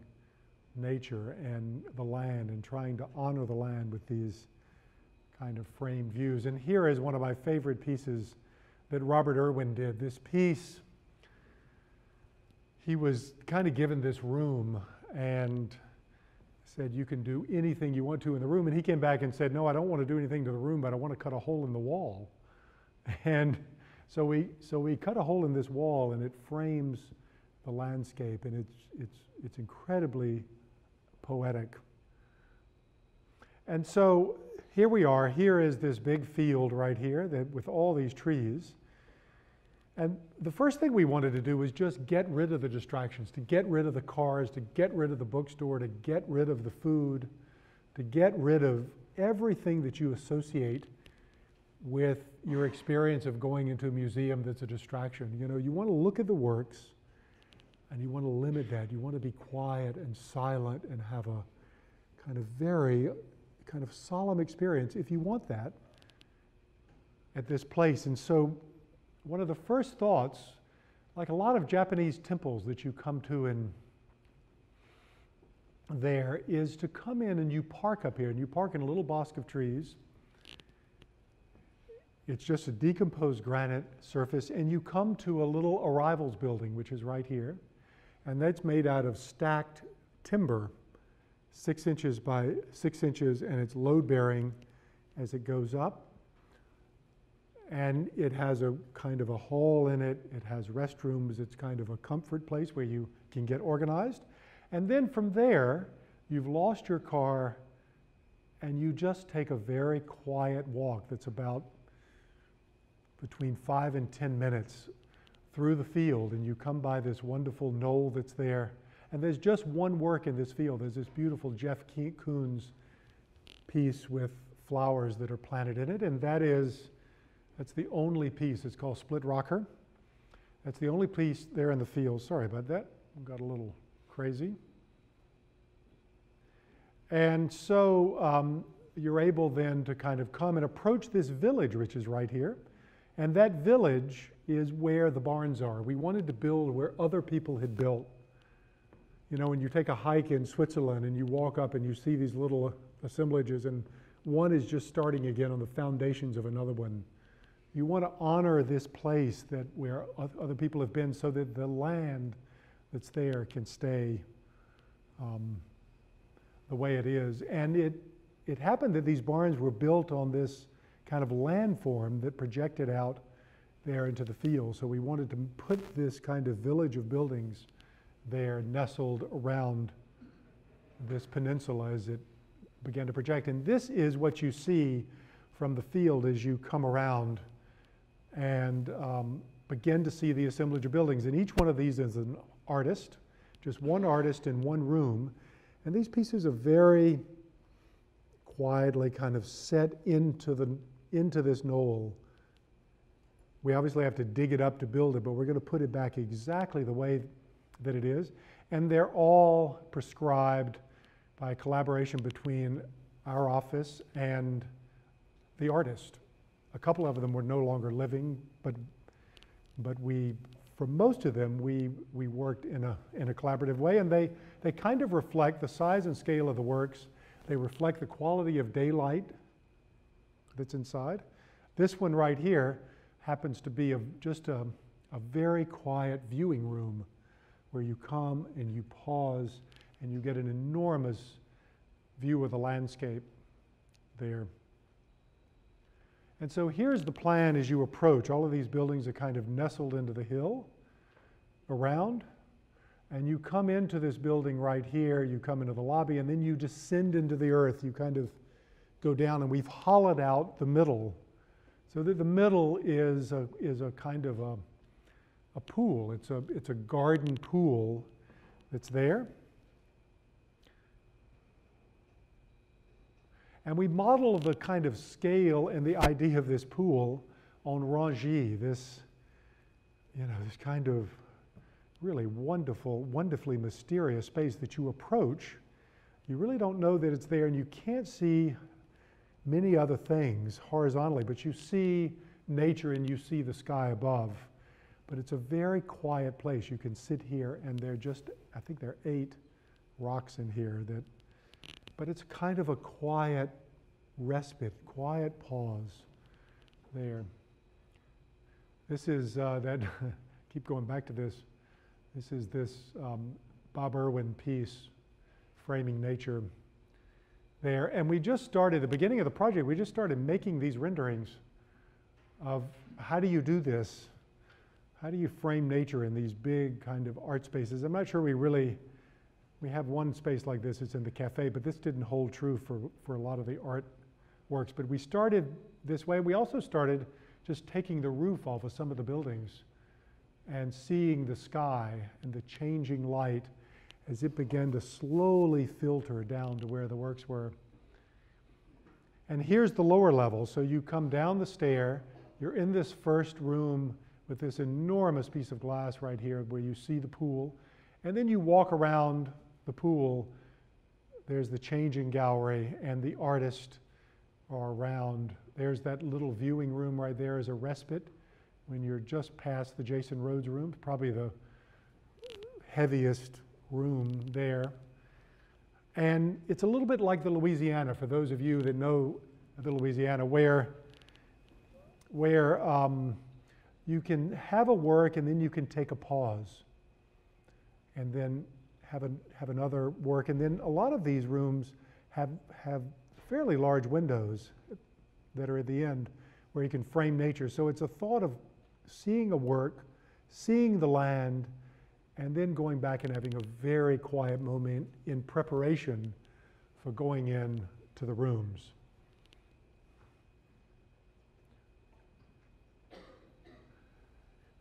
nature and the land and trying to honor the land with these kind of framed views. And here is one of my favorite pieces that Robert Irwin did. This piece, he was kind of given this room and said, you can do anything you want to in the room. And he came back and said, no, I don't want to do anything to the room, but I want to cut a hole in the wall. And so we cut a hole in this wall, and it frames the landscape, and it's incredibly poetic. And so here we are. Here is this big field right here with all these trees. And the first thing we wanted to do was just get rid of the distractions, to get rid of the cars, to get rid of the bookstore, to get rid of the food, to get rid of everything that you associate with your experience of going into a museum that's a distraction. You know, you want to look at the works, and you want to limit that. You want to be quiet and silent and have a kind of very kind of solemn experience if you want that at this place. And so one of the first thoughts, like a lot of Japanese temples that you come to in there, is to come in and you park up here, and you park in a little bosque of trees. It's just a decomposed granite surface, and you come to a little arrivals building, which is right here, and that's made out of stacked timber, 6 inches by 6 inches, and it's load-bearing as it goes up. And it has a kind of a hall in it. It has restrooms. It's kind of a comfort place where you can get organized. And then from there, you've lost your car, and you just take a very quiet walk that's about between 5 and 10 minutes through the field, and you come by this wonderful knoll that's there. And there's just one work in this field. There's this beautiful Jeff Koons piece with flowers that are planted in it, and that's the only piece. It's called Split Rocker. That's the only piece there in the field. Sorry about that. I got a little crazy. And so you're able then to kind of come and approach this village, which is right here. And that village is where the barns are. We wanted to build where other people had built. You know, when you take a hike in Switzerland and you walk up and you see these little assemblages, and one is just starting again on the foundations of another one. You want to honor this place that where other people have been, so that the land that's there can stay the way it is. And it happened that these barns were built on this kind of landform that projected out there into the field. So we wanted to put this kind of village of buildings there nestled around this peninsula as it began to project. And this is what you see from the field as you come around and begin to see the assemblage of buildings. And each one of these is an artist, just one artist in one room. And these pieces are very quietly kind of set into this knoll. We obviously have to dig it up to build it, but we're going to put it back exactly the way that it is. And they're all prescribed by collaboration between our office and the artist. A couple of them were no longer living, but we, for most of them, we worked in a collaborative way, and they kind of reflect the size and scale of the works. They reflect the quality of daylight that's inside. This one right here happens to be just a very quiet viewing room where you come and you pause and you get an enormous view of the landscape there. And so here's the plan as you approach. All of these buildings are kind of nestled into the hill around. And you come into this building right here, you come into the lobby, and then you descend into the earth. You kind of go down, and we've hollowed out the middle so that the middle is a kind of a pool. It's a garden pool that's there. And we model the kind of scale and the idea of this pool on Rangy, this kind of really wonderfully mysterious space that you approach. You really don't know that it's there, and you can't see many other things horizontally, but you see nature and you see the sky above. But it's a very quiet place. You can sit here, and I think there are 8 rocks in here but it's kind of a quiet respite, quiet pause there. This is keep going back to this. This is Bob Irwin piece, Framing Nature there. And we just started, at the beginning of the project, we just started making these renderings of how do you do this? How do you frame nature in these big kind of art spaces? I'm not sure we have one space like this, it's in the cafe, but this didn't hold true for a lot of the artworks. But we started this way. We also started just taking the roof off of some of the buildings and seeing the sky and the changing light as it began to slowly filter down to where the works were. And here's the lower level. So you come down the stair, you're in this first room with this enormous piece of glass right here where you see the pool, and then you walk around the pool. There's the changing gallery, and the artists are around. There's that little viewing room right there as a respite when you're just past the Jason Rhodes room, probably the heaviest room there. And it's a little bit like the Louisiana, for those of you that know the Louisiana, where you can have a work and then you can take a pause and then have another work. And then a lot of these rooms have fairly large windows that are at the end where you can frame nature. So it's a thought of seeing a work, seeing the land, and then going back and having a very quiet moment in preparation for going in to the rooms.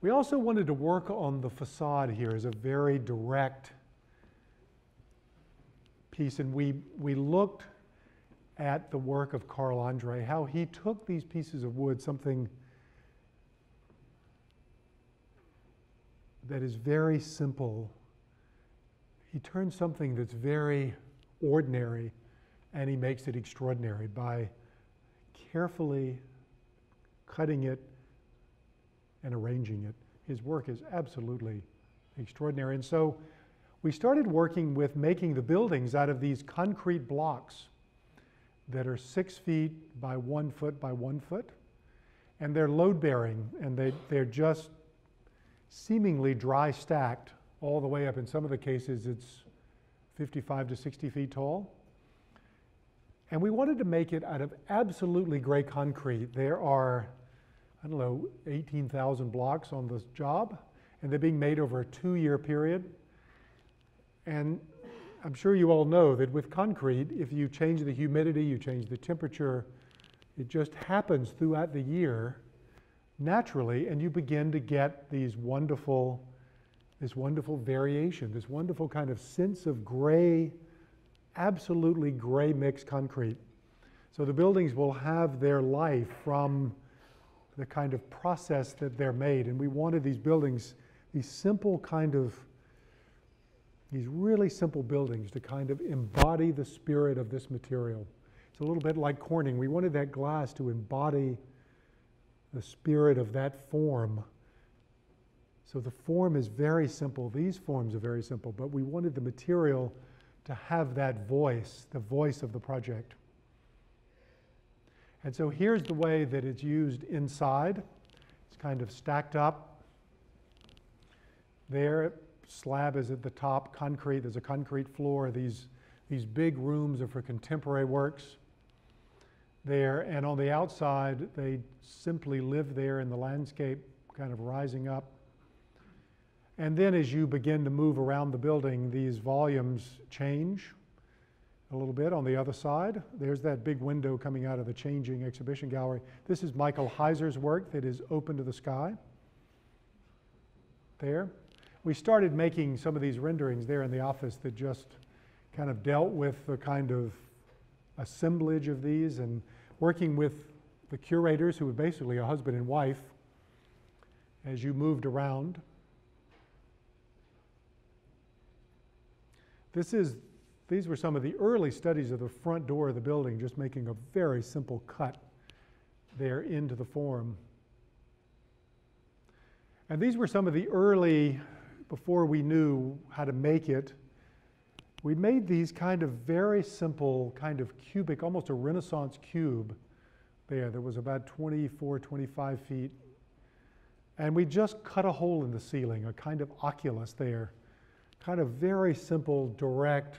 We also wanted to work on the facade here as a very direct piece, and we looked at the work of Carl Andre, how he took these pieces of wood, something that is very simple. He turns something that's very ordinary and he makes it extraordinary by carefully cutting it and arranging it. His work is absolutely extraordinary. And so we started working with making the buildings out of these concrete blocks that are 6 feet by 1 foot by 1 foot. And they're load bearing, and they're just seemingly dry stacked all the way up. In some of the cases, it's 55 to 60 feet tall. And we wanted to make it out of absolutely gray concrete. There are, I don't know, 18,000 blocks on this job, and they're being made over a 2-year period. And I'm sure you all know that with concrete, if you change the humidity, you change the temperature, it just happens throughout the year naturally, and you begin to get this wonderful variation, this wonderful kind of sense of gray, absolutely gray mixed concrete. So the buildings will have their life from the kind of process that they're made. And we wanted these buildings, these really simple buildings to kind of embody the spirit of this material. It's a little bit like Corning. We wanted that glass to embody the spirit of that form. So the form is very simple. These forms are very simple, but we wanted the material to have that voice, the voice of the project. And so here's the way that it's used inside. It's kind of stacked up. There, slab is at the top, concrete, there's a concrete floor. These big rooms are for contemporary works there, and on the outside, they simply live there in the landscape, kind of rising up. And then as you begin to move around the building, these volumes change a little bit on the other side. There's that big window coming out of the changing exhibition gallery. This is Michael Heiser's work that is open to the sky. There. We started making some of these renderings there in the office that just kind of dealt with the kind of assemblage of these, and working with the curators, who were basically a husband and wife, as you moved around. These were some of the early studies of the front door of the building, just making a very simple cut there into the form. And these were some of the early, before we knew how to make it, we made these kind of very simple, kind of cubic, almost a Renaissance cube there that was about 24, 25 feet. And we just cut a hole in the ceiling, a kind of oculus there, kind of very simple, direct,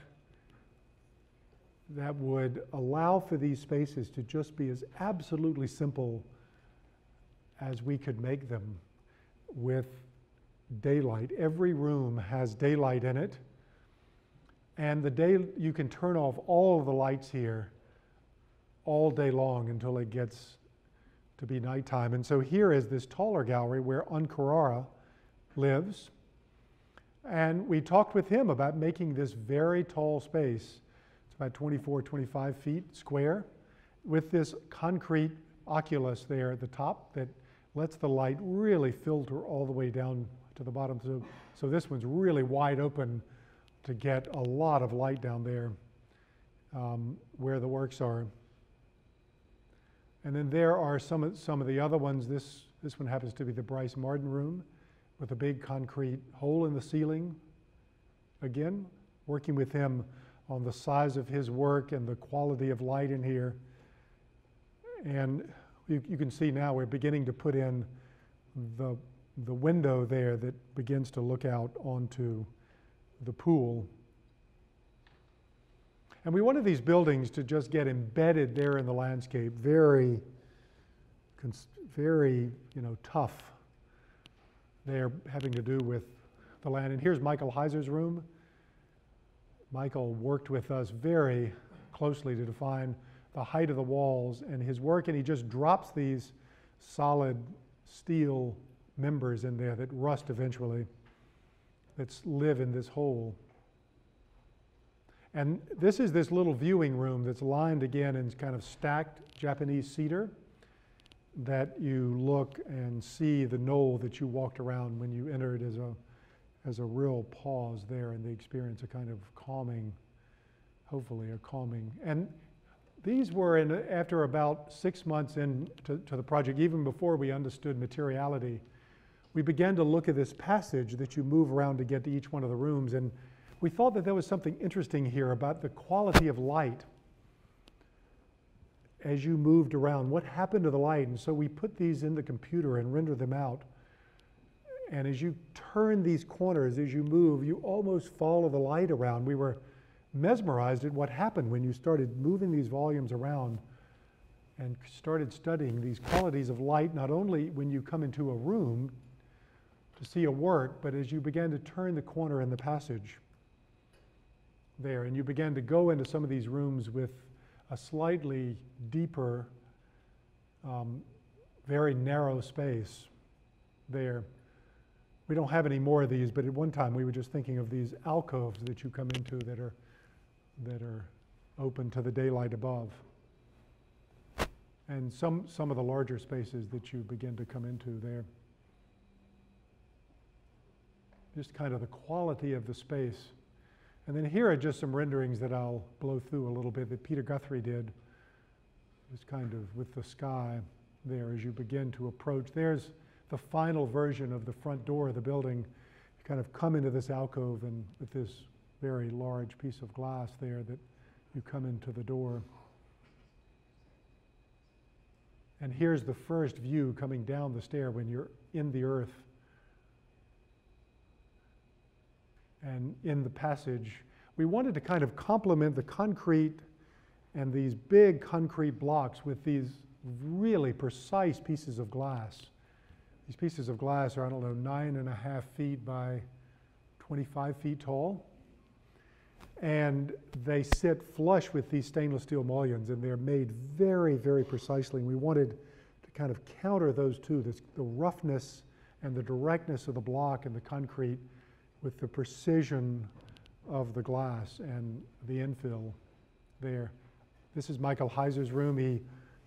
that would allow for these spaces to just be as absolutely simple as we could make them with daylight. Every room has daylight in it. And you can turn off all of the lights here all day long until it gets to be nighttime. And so here is this taller gallery where Ankarara lives. And we talked with him about making this very tall space. It's about 24, 25 feet square, with this concrete oculus there at the top that lets the light really filter all the way down to the bottom. So this one's really wide open to get a lot of light down there where the works are. And then there are some of the other ones. This one happens to be the Bryce Marden room with a big concrete hole in the ceiling. Again, working with him on the size of his work and the quality of light in here. And you can see now we're beginning to put in the window there that begins to look out onto the pool. And we wanted these buildings to just get embedded there in the landscape, very tough. They're having to do with the land. And here's Michael Heiser's room. Michael worked with us very closely to define the height of the walls and his work, and he just drops these solid steel members in there that rust eventually, that live in this hole. And this is this little viewing room that's lined again in kind of stacked Japanese cedar, that you look and see the knoll that you walked around when you entered as a real pause there in the experience, a kind of calming, hopefully a calming. And these were after about 6 months into the project, even before we understood materiality, we began to look at this passage that you move around to get to each one of the rooms, and we thought that there was something interesting here about the quality of light as you moved around. What happened to the light? And so we put these in the computer and render them out. And as you turn these corners, as you move, you almost follow the light around. We were mesmerized at what happened when you started moving these volumes around and started studying these qualities of light, not only when you come into a room to see a work, but as you began to turn the corner in the passage there, and you began to go into some of these rooms with a slightly deeper, very narrow space there. We don't have any more of these, but at one time we were just thinking of these alcoves that you come into that are open to the daylight above. And some of the larger spaces that you begin to come into there. Just kind of the quality of the space. And then here are just some renderings that I'll blow through a little bit that Peter Guthrie did. Just kind of with the sky there as you begin to approach. There's the final version of the front door of the building. You kind of come into this alcove and with this very large piece of glass there that you come into the door. And here's the first view coming down the stair when you're in the earth. And in the passage, we wanted to kind of complement the concrete and these big concrete blocks with these really precise pieces of glass. These pieces of glass are, I don't know, 9.5 feet by 25 feet tall. And they sit flush with these stainless steel mullions, and they're made very, very precisely. And we wanted to kind of counter those two, the roughness and the directness of the block and the concrete with the precision of the glass and the infill there. This is Michael Heiser's room.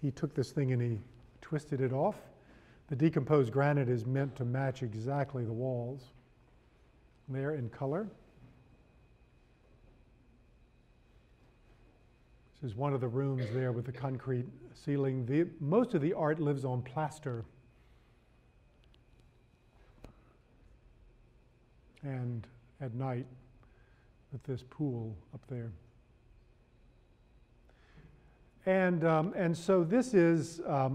He took this thing and he twisted it off. The decomposed granite is meant to match exactly the walls there in color. This is one of the rooms there with the concrete ceiling. Most of the art lives on plaster. And at night with this pool up there. And so this is a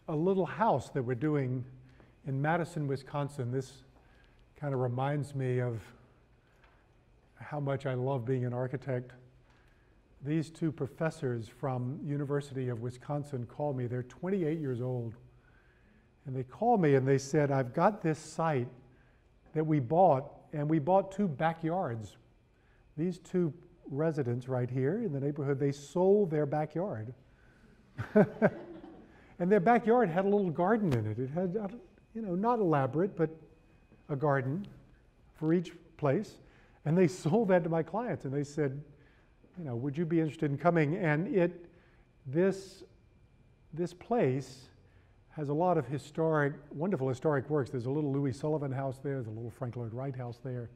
little house that we're doing in Madison, Wisconsin. This kind of reminds me of how much I love being an architect. These two professors from University of Wisconsin called me. They're 28 years old. And they called me and they said, I've got this site that we bought, and we bought 2 backyards. These 2 residents right here in the neighborhood, they sold their backyard. And their backyard had a little garden in it. It had, not elaborate, but a garden for each place. And they sold that to my clients, and they said, would you be interested in coming? And this place has a lot of wonderful historic works. There's a little Louis Sullivan house there, there's a little Frank Lloyd Wright house there,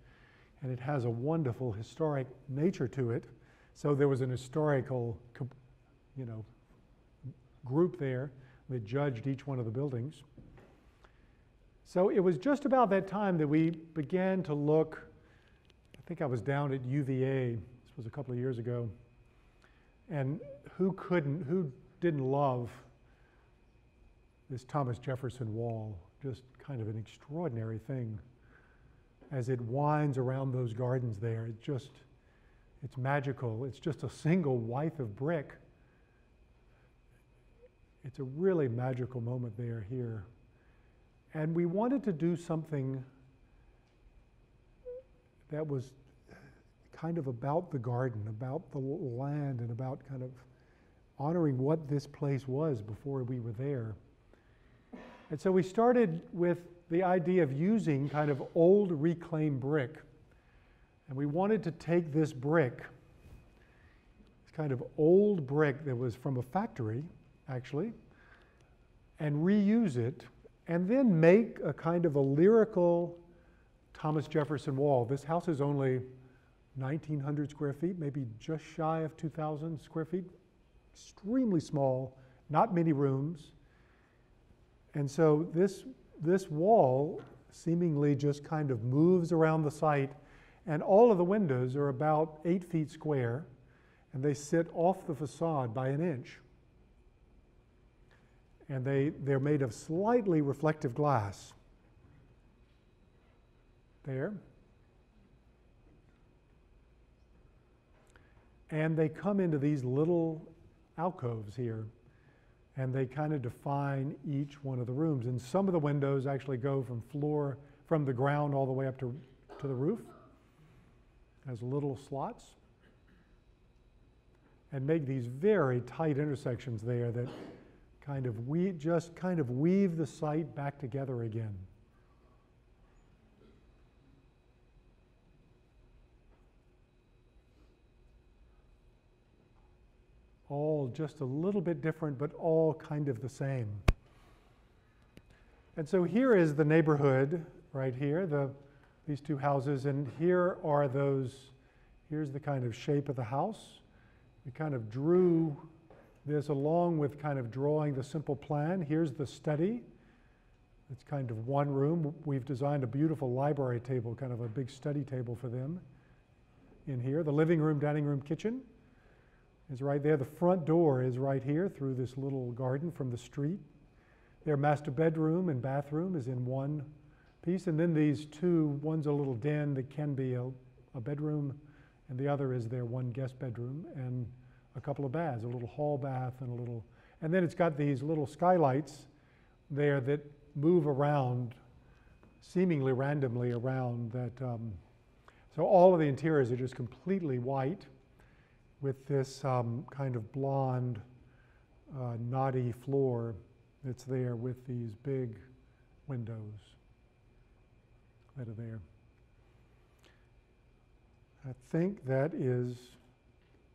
and it has a wonderful historic nature to it. So there was an historical, group there that judged each one of the buildings. So it was just about that time that we began to look. I think I was down at UVA, this was a couple of years ago, and who didn't love this Thomas Jefferson wall? Just kind of an extraordinary thing. As it winds around those gardens there, it's magical. It's just a single wythe of brick. It's a really magical moment there, here. And we wanted to do something that was kind of about the garden, about the land, and about kind of honoring what this place was before we were there. And so we started with the idea of using kind of old reclaimed brick. And we wanted to take this brick, this kind of old brick that was from a factory, actually, and reuse it, and then make a kind of a lyrical Thomas Jefferson wall. This house is only 1,900 square feet, maybe just shy of 2,000 square feet. Extremely small, not many rooms. And so this this wall seemingly just kind of moves around the site, and all of the windows are about 8 feet square, and they sit off the facade by an inch. And they're made of slightly reflective glass. There. And they come into these little alcoves here, and they kind of define each one of the rooms. And some of the windows actually go from the ground all the way up to the roof as little slots, and make these very tight intersections there that just kind of weave the site back together again. All just a little bit different, but all kind of the same. And so here is the neighborhood right here, these two houses, and here's the kind of shape of the house. We kind of drew this along with kind of drawing the simple plan. Here's the study. It's kind of one room. We've designed a beautiful library table, kind of a big study table for them in here. The living room, dining room, kitchen is right there. The front door is right here through this little garden from the street. Their master bedroom and bathroom is in one piece, and then these two, one's a little den that can be a bedroom, and the other is their one guest bedroom, and a couple of baths, a little hall bath and then it's got these little skylights there that move around, seemingly randomly around that. So all of the interiors are just completely white with this kind of blonde, knotty floor that's there with these big windows that are there. I think that is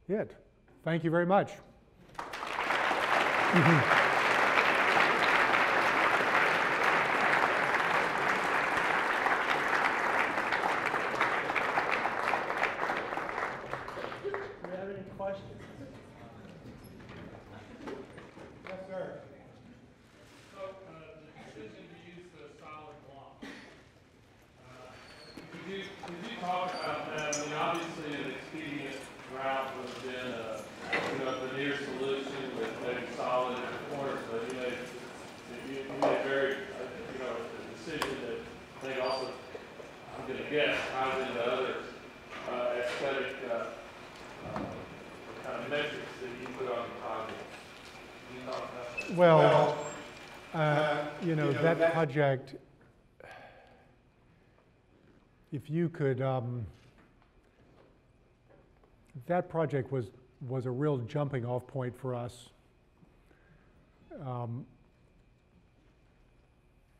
it. Thank you very much. Well, that project, if you could, that project was a real jumping off point for us.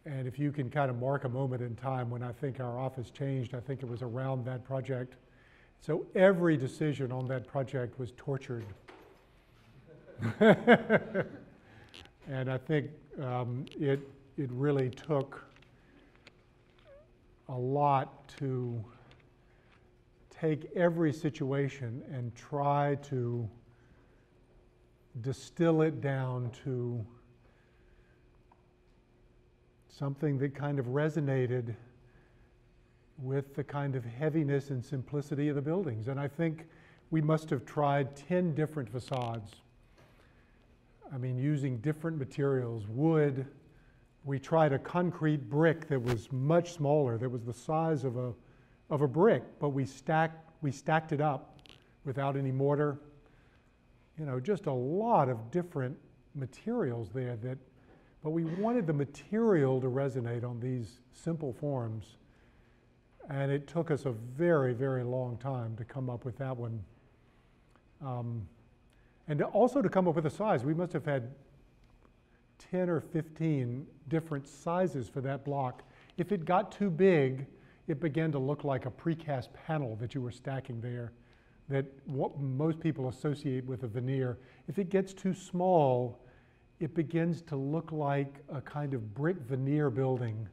And if you can kind of mark a moment in time when I think our office changed, I think it was around that project. So every decision on that project was tortured. And I think it really took a lot to take every situation and try to distill it down to something that kind of resonated with the kind of heaviness and simplicity of the buildings. And I think we must have tried 10 different facades. I mean, using different materials, wood. We tried a concrete brick that was much smaller, that was the size of a brick, but we stacked it up without any mortar. You know, just a lot of different materials there but we wanted the material to resonate on these simple forms. And it took us a very, very long time to come up with that one. And also to come up with a size. We must have had 10 or 15 different sizes for that block. If it got too big, it began to look like a precast panel that you were stacking there, that what most people associate with a veneer. If it gets too small, it begins to look like a kind of brick veneer building,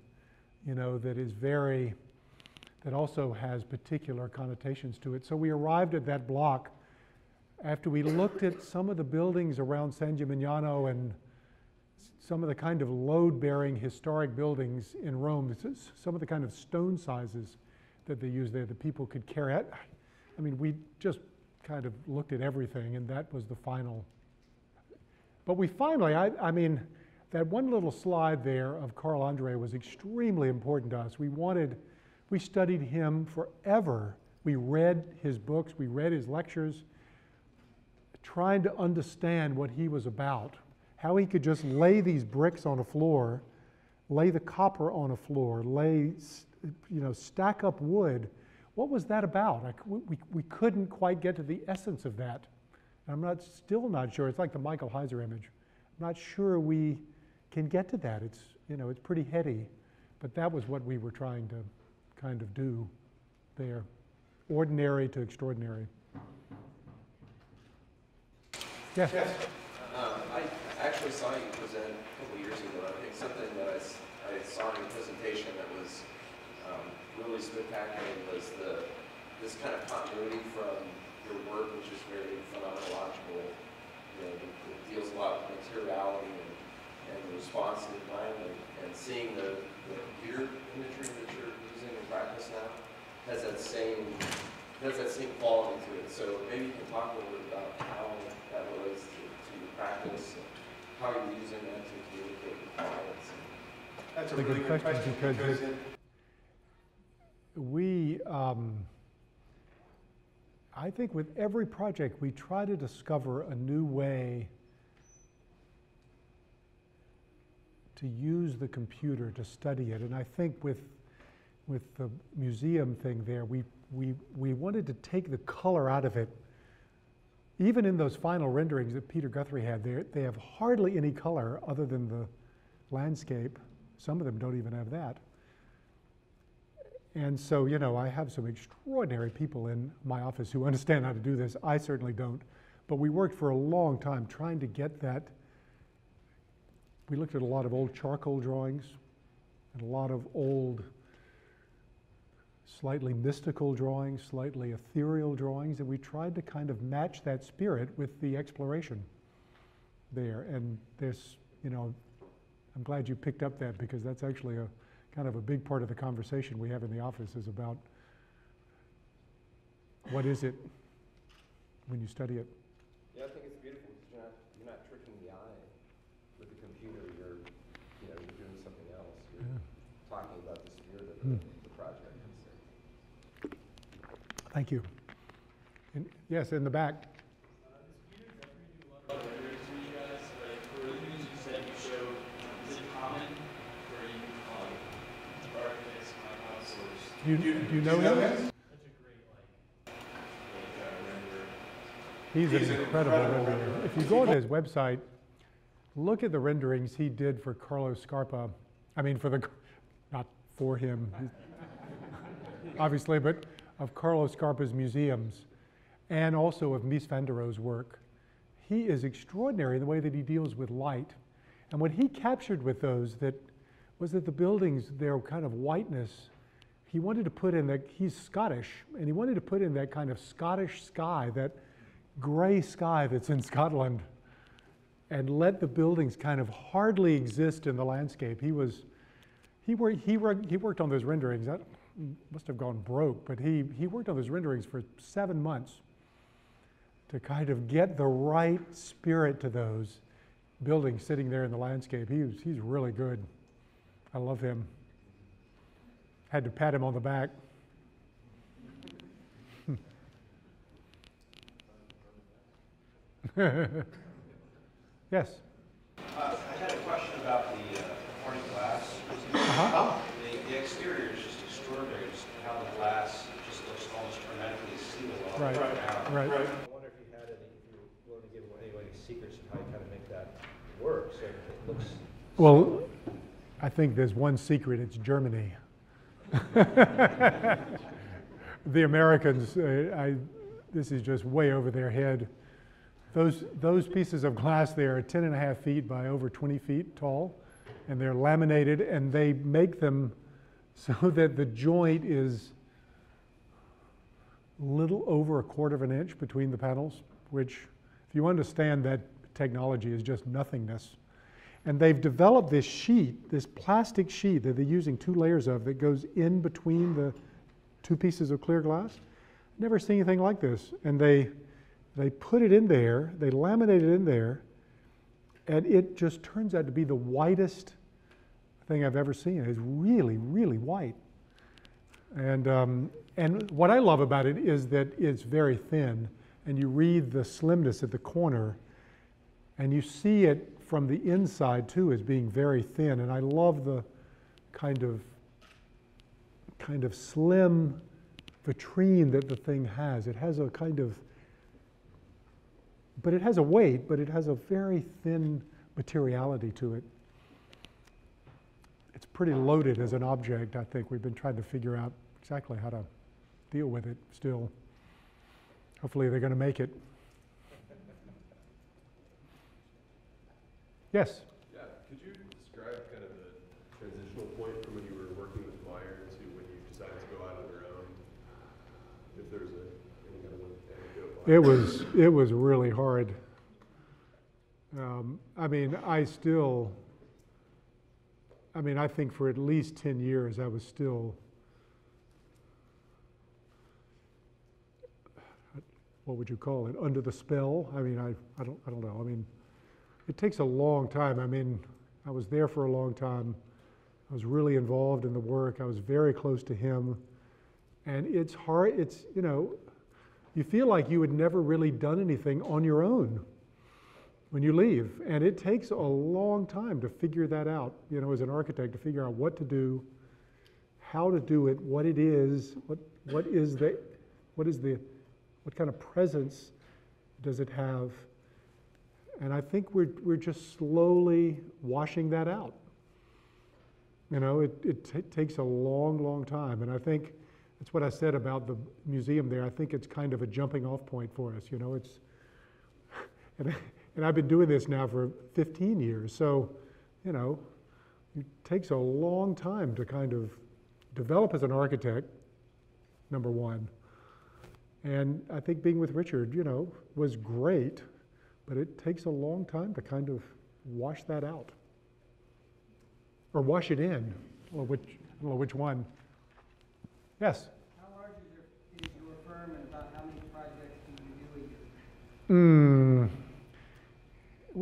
you know, that also has particular connotations to it. So we arrived at that block after we looked at some of the buildings around San Gimignano and some of the kind of load-bearing historic buildings in Rome, some of the kind of stone sizes that they used there that people could carry out. I mean, we just kind of looked at everything, and that was the final. But we finally, I mean, that one little slide there of Carl Andre was extremely important to us. We studied him forever. We read his books, we read his lectures, trying to understand what he was about, how he could just lay these bricks on a floor, lay the copper on a floor, stack up wood. What was that about? We couldn't quite get to the essence of that. I'm still not sure. It's like the Michael Heiser image. I'm not sure we can get to that. It's pretty heady, but that was what we were trying to kind of do there. Ordinary to extraordinary. Yes? Yes. I actually saw you present a couple of years ago. I think something that I saw in your presentation that was really spectacular was this kind of continuity from your work, which is very phenomenological. It deals a lot with materiality and the response to the environment, and seeing the computer imagery that you're using in practice now has that same quality to it. So maybe you can talk a little bit about how that relates to your practice and how you're using that to communicate with clients. That's a really good question because I think with every project we try to discover a new way to use the computer to study it. And I think with the museum thing there, we wanted to take the color out of it. Even in those final renderings that Peter Guthrie had there, they have hardly any color other than the landscape. Some of them don't even have that. And so, I have some extraordinary people in my office who understand how to do this. I certainly don't. But we worked for a long time trying to get that. We looked at a lot of old charcoal drawings and a lot of old slightly mystical drawings, slightly ethereal drawings, and we tried to kind of match that spirit with the exploration there. And there's, I'm glad you picked up that, because that's actually a kind of a big part of the conversation we have in the office, is about what is it when you study it. Yeah, I think it's beautiful because you're not tricking the eye with the computer. You're doing something else. You're talking about the spirit of the project. Thank you. Yes, in the back. Does Peter Guthrie do a lot of renderings for you guys? Like, for the images you said you showed, is it common for you architects, my house, or Do you know him? such a great renderer? He's an incredible renderer. If you go to his website, look at the renderings he did for Carlos Scarpa. I mean, not for him, obviously, but of Carlos Scarpa's museums, and also of Mies van der Rohe's work. He is extraordinary in the way that he deals with light. And what he captured with those was that the buildings, their kind of whiteness, he wanted to put in that, he's Scottish, and he wanted to put in that kind of Scottish sky, that gray sky that's in Scotland, and let the buildings kind of hardly exist in the landscape. He worked on those renderings. That must have gone broke, but he worked on those renderings for 7 months to kind of get the right spirit to those buildings sitting there in the landscape. He's really good. I love him. Had to pat him on the back. Yes? I had a question about the pouring glass. The exterior is just extraordinary, just how the glass just looks almost hermetically sealed all Right. around. Right. I wonder if you had any, if you were willing to give any secrets of how you kind of make that work so it looks. Well, I think there's one secret, it's Germany. The Americans, this is just way over their head. Those pieces of glass there are 10.5 feet by over 20 feet tall, and they're laminated, and they make them so that the joint is a little over 1/4 of an inch between the panels, which, if you understand that technology, is just nothingness. And they've developed this sheet, this plastic sheet that they're using 2 layers of that goes in between the 2 pieces of clear glass. Never seen anything like this. And they put it in there, they laminate it in there, and it just turns out to be the whitest thing I've ever seen. It's really, really white. And what I love about it is that it's very thin, and you read the slimness at the corner, and you see it from the inside too as being very thin. And I love the kind of slim vitrine that the thing has. It has a kind of, but it has a weight, but it has a very thin materiality to it. It's pretty loaded as an object, I think. We've been trying to figure out exactly how to deal with it still. Hopefully they're going to make it. Yes? Yeah, could you describe kind of the transitional point from when you were working with Meyer to when you decided to go out on your own? If there's any kind of anecdote. It was really hard. I think for at least 10 years I was still, what would you call it, under the spell? I don't know. It takes a long time. I was there for a long time. I was really involved in the work. I was very close to him. And it's hard, you feel like you had never really done anything on your own when you leave. And it takes a long time to figure that out, as an architect, to figure out what to do, how to do it, what it is, what kind of presence does it have. And I think we're just slowly washing that out. It takes a long, long time. And I think that's what I said about the museum there. I think it's kind of a jumping off point for us. And I've been doing this now for 15 years. So, it takes a long time to kind of develop as an architect, number one. And I think being with Richard, was great. But it takes a long time to kind of wash that out. Or wash it in. I don't know which one. Yes? How large is your firm, and about how many projects do you do a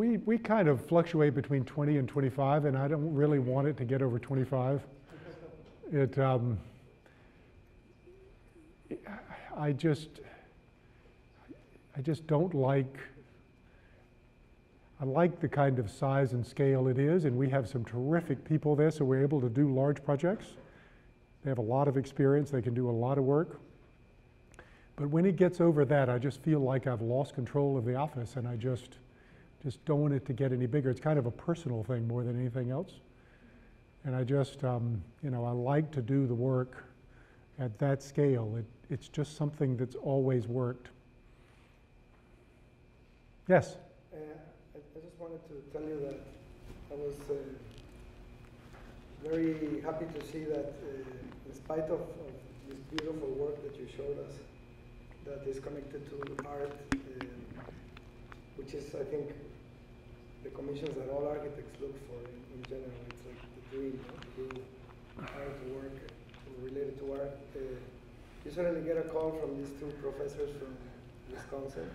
year? We kind of fluctuate between 20 and 25, and I don't really want it to get over 25. I just don't like. I like the kind of size and scale it is, and we have some terrific people there, so we're able to do large projects. They have a lot of experience, they can do a lot of work. But when it gets over that, I just feel like I've lost control of the office, and I just don't want it to get any bigger. It's kind of a personal thing more than anything else. And I just, I like to do the work at that scale. It's just something that's always worked. Yes? I just wanted to tell you that I was very happy to see that in spite of this beautiful work that you showed us, that is connected to art, which is, I think, the commissions that all architects look for in general. It's like the dream, to do artwork related to art. You suddenly get a call from these 2 professors from Wisconsin.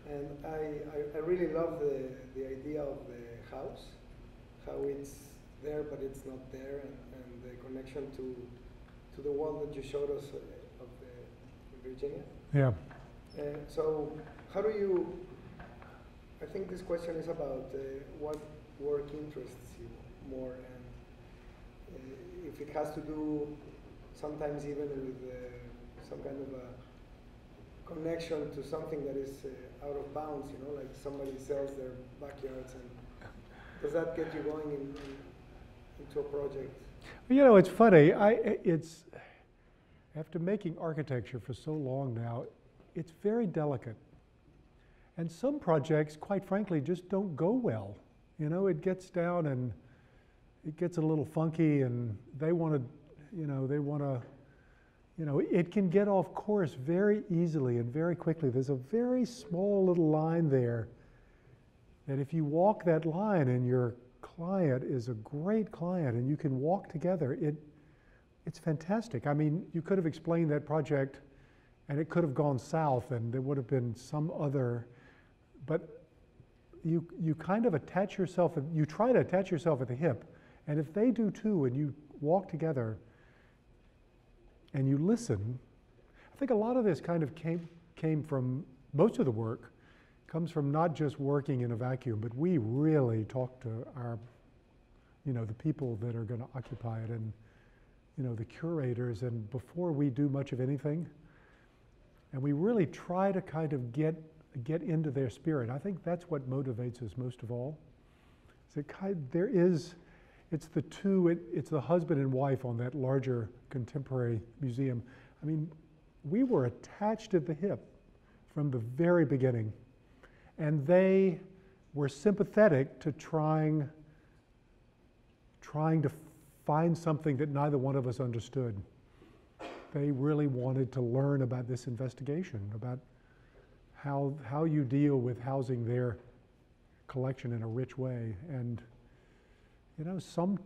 And I really love the idea of the house, how it's there but it's not there, and the connection to the wall that you showed us of Virginia. Yeah. So how do you, I think this question is about what work interests you more, and if it has to do sometimes even with some kind of a connection to something that is out of bounds, like somebody sells their backyards, and does that get you going into a project? It's funny. After making architecture for so long now, it's very delicate. And some projects, quite frankly, just don't go well. It gets down and it gets a little funky, and they want to, it can get off course very easily and very quickly. There's a very small little line there that if you walk that line and you're client is a great client and you can walk together, it's fantastic. I mean, you could have explained that project and it could have gone south and there would have been some other, but you kind of attach yourself, you try to attach yourself at the hip, and if they do too and you walk together and you listen, I think a lot of this kind of came from, most of the work comes from not just working in a vacuum, but we really talk to our, the people that are going to occupy it and, the curators, and before we do much of anything, and we really try to kind of get into their spirit. I think that's what motivates us most of all. It's the husband and wife on that larger contemporary museum. I mean, we were attached at the hip from the very beginning, and they were sympathetic to trying to find something that neither one of us understood. They really wanted to learn about this investigation, about how you deal with housing their collection in a rich way. And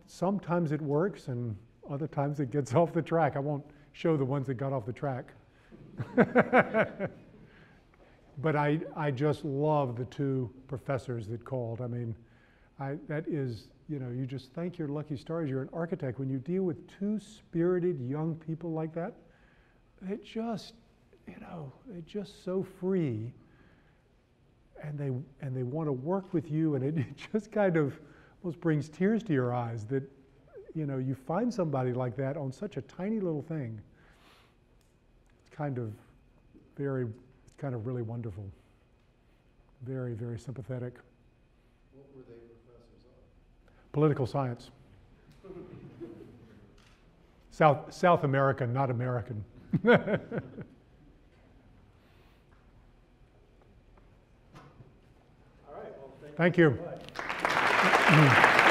sometimes it works and other times it gets off the track. I won't show the ones that got off the track. But I just love the two professors that called. I mean, that is, you just thank your lucky stars. You're an architect. When you deal with two spirited young people like that, they're just so free, and they want to work with you, and it just kind of almost brings tears to your eyes that, you find somebody like that on such a tiny little thing. It's kind of really wonderful. Very, very sympathetic. What were they professors on? Political science. South American, not American. All right, well, Thank you. very much.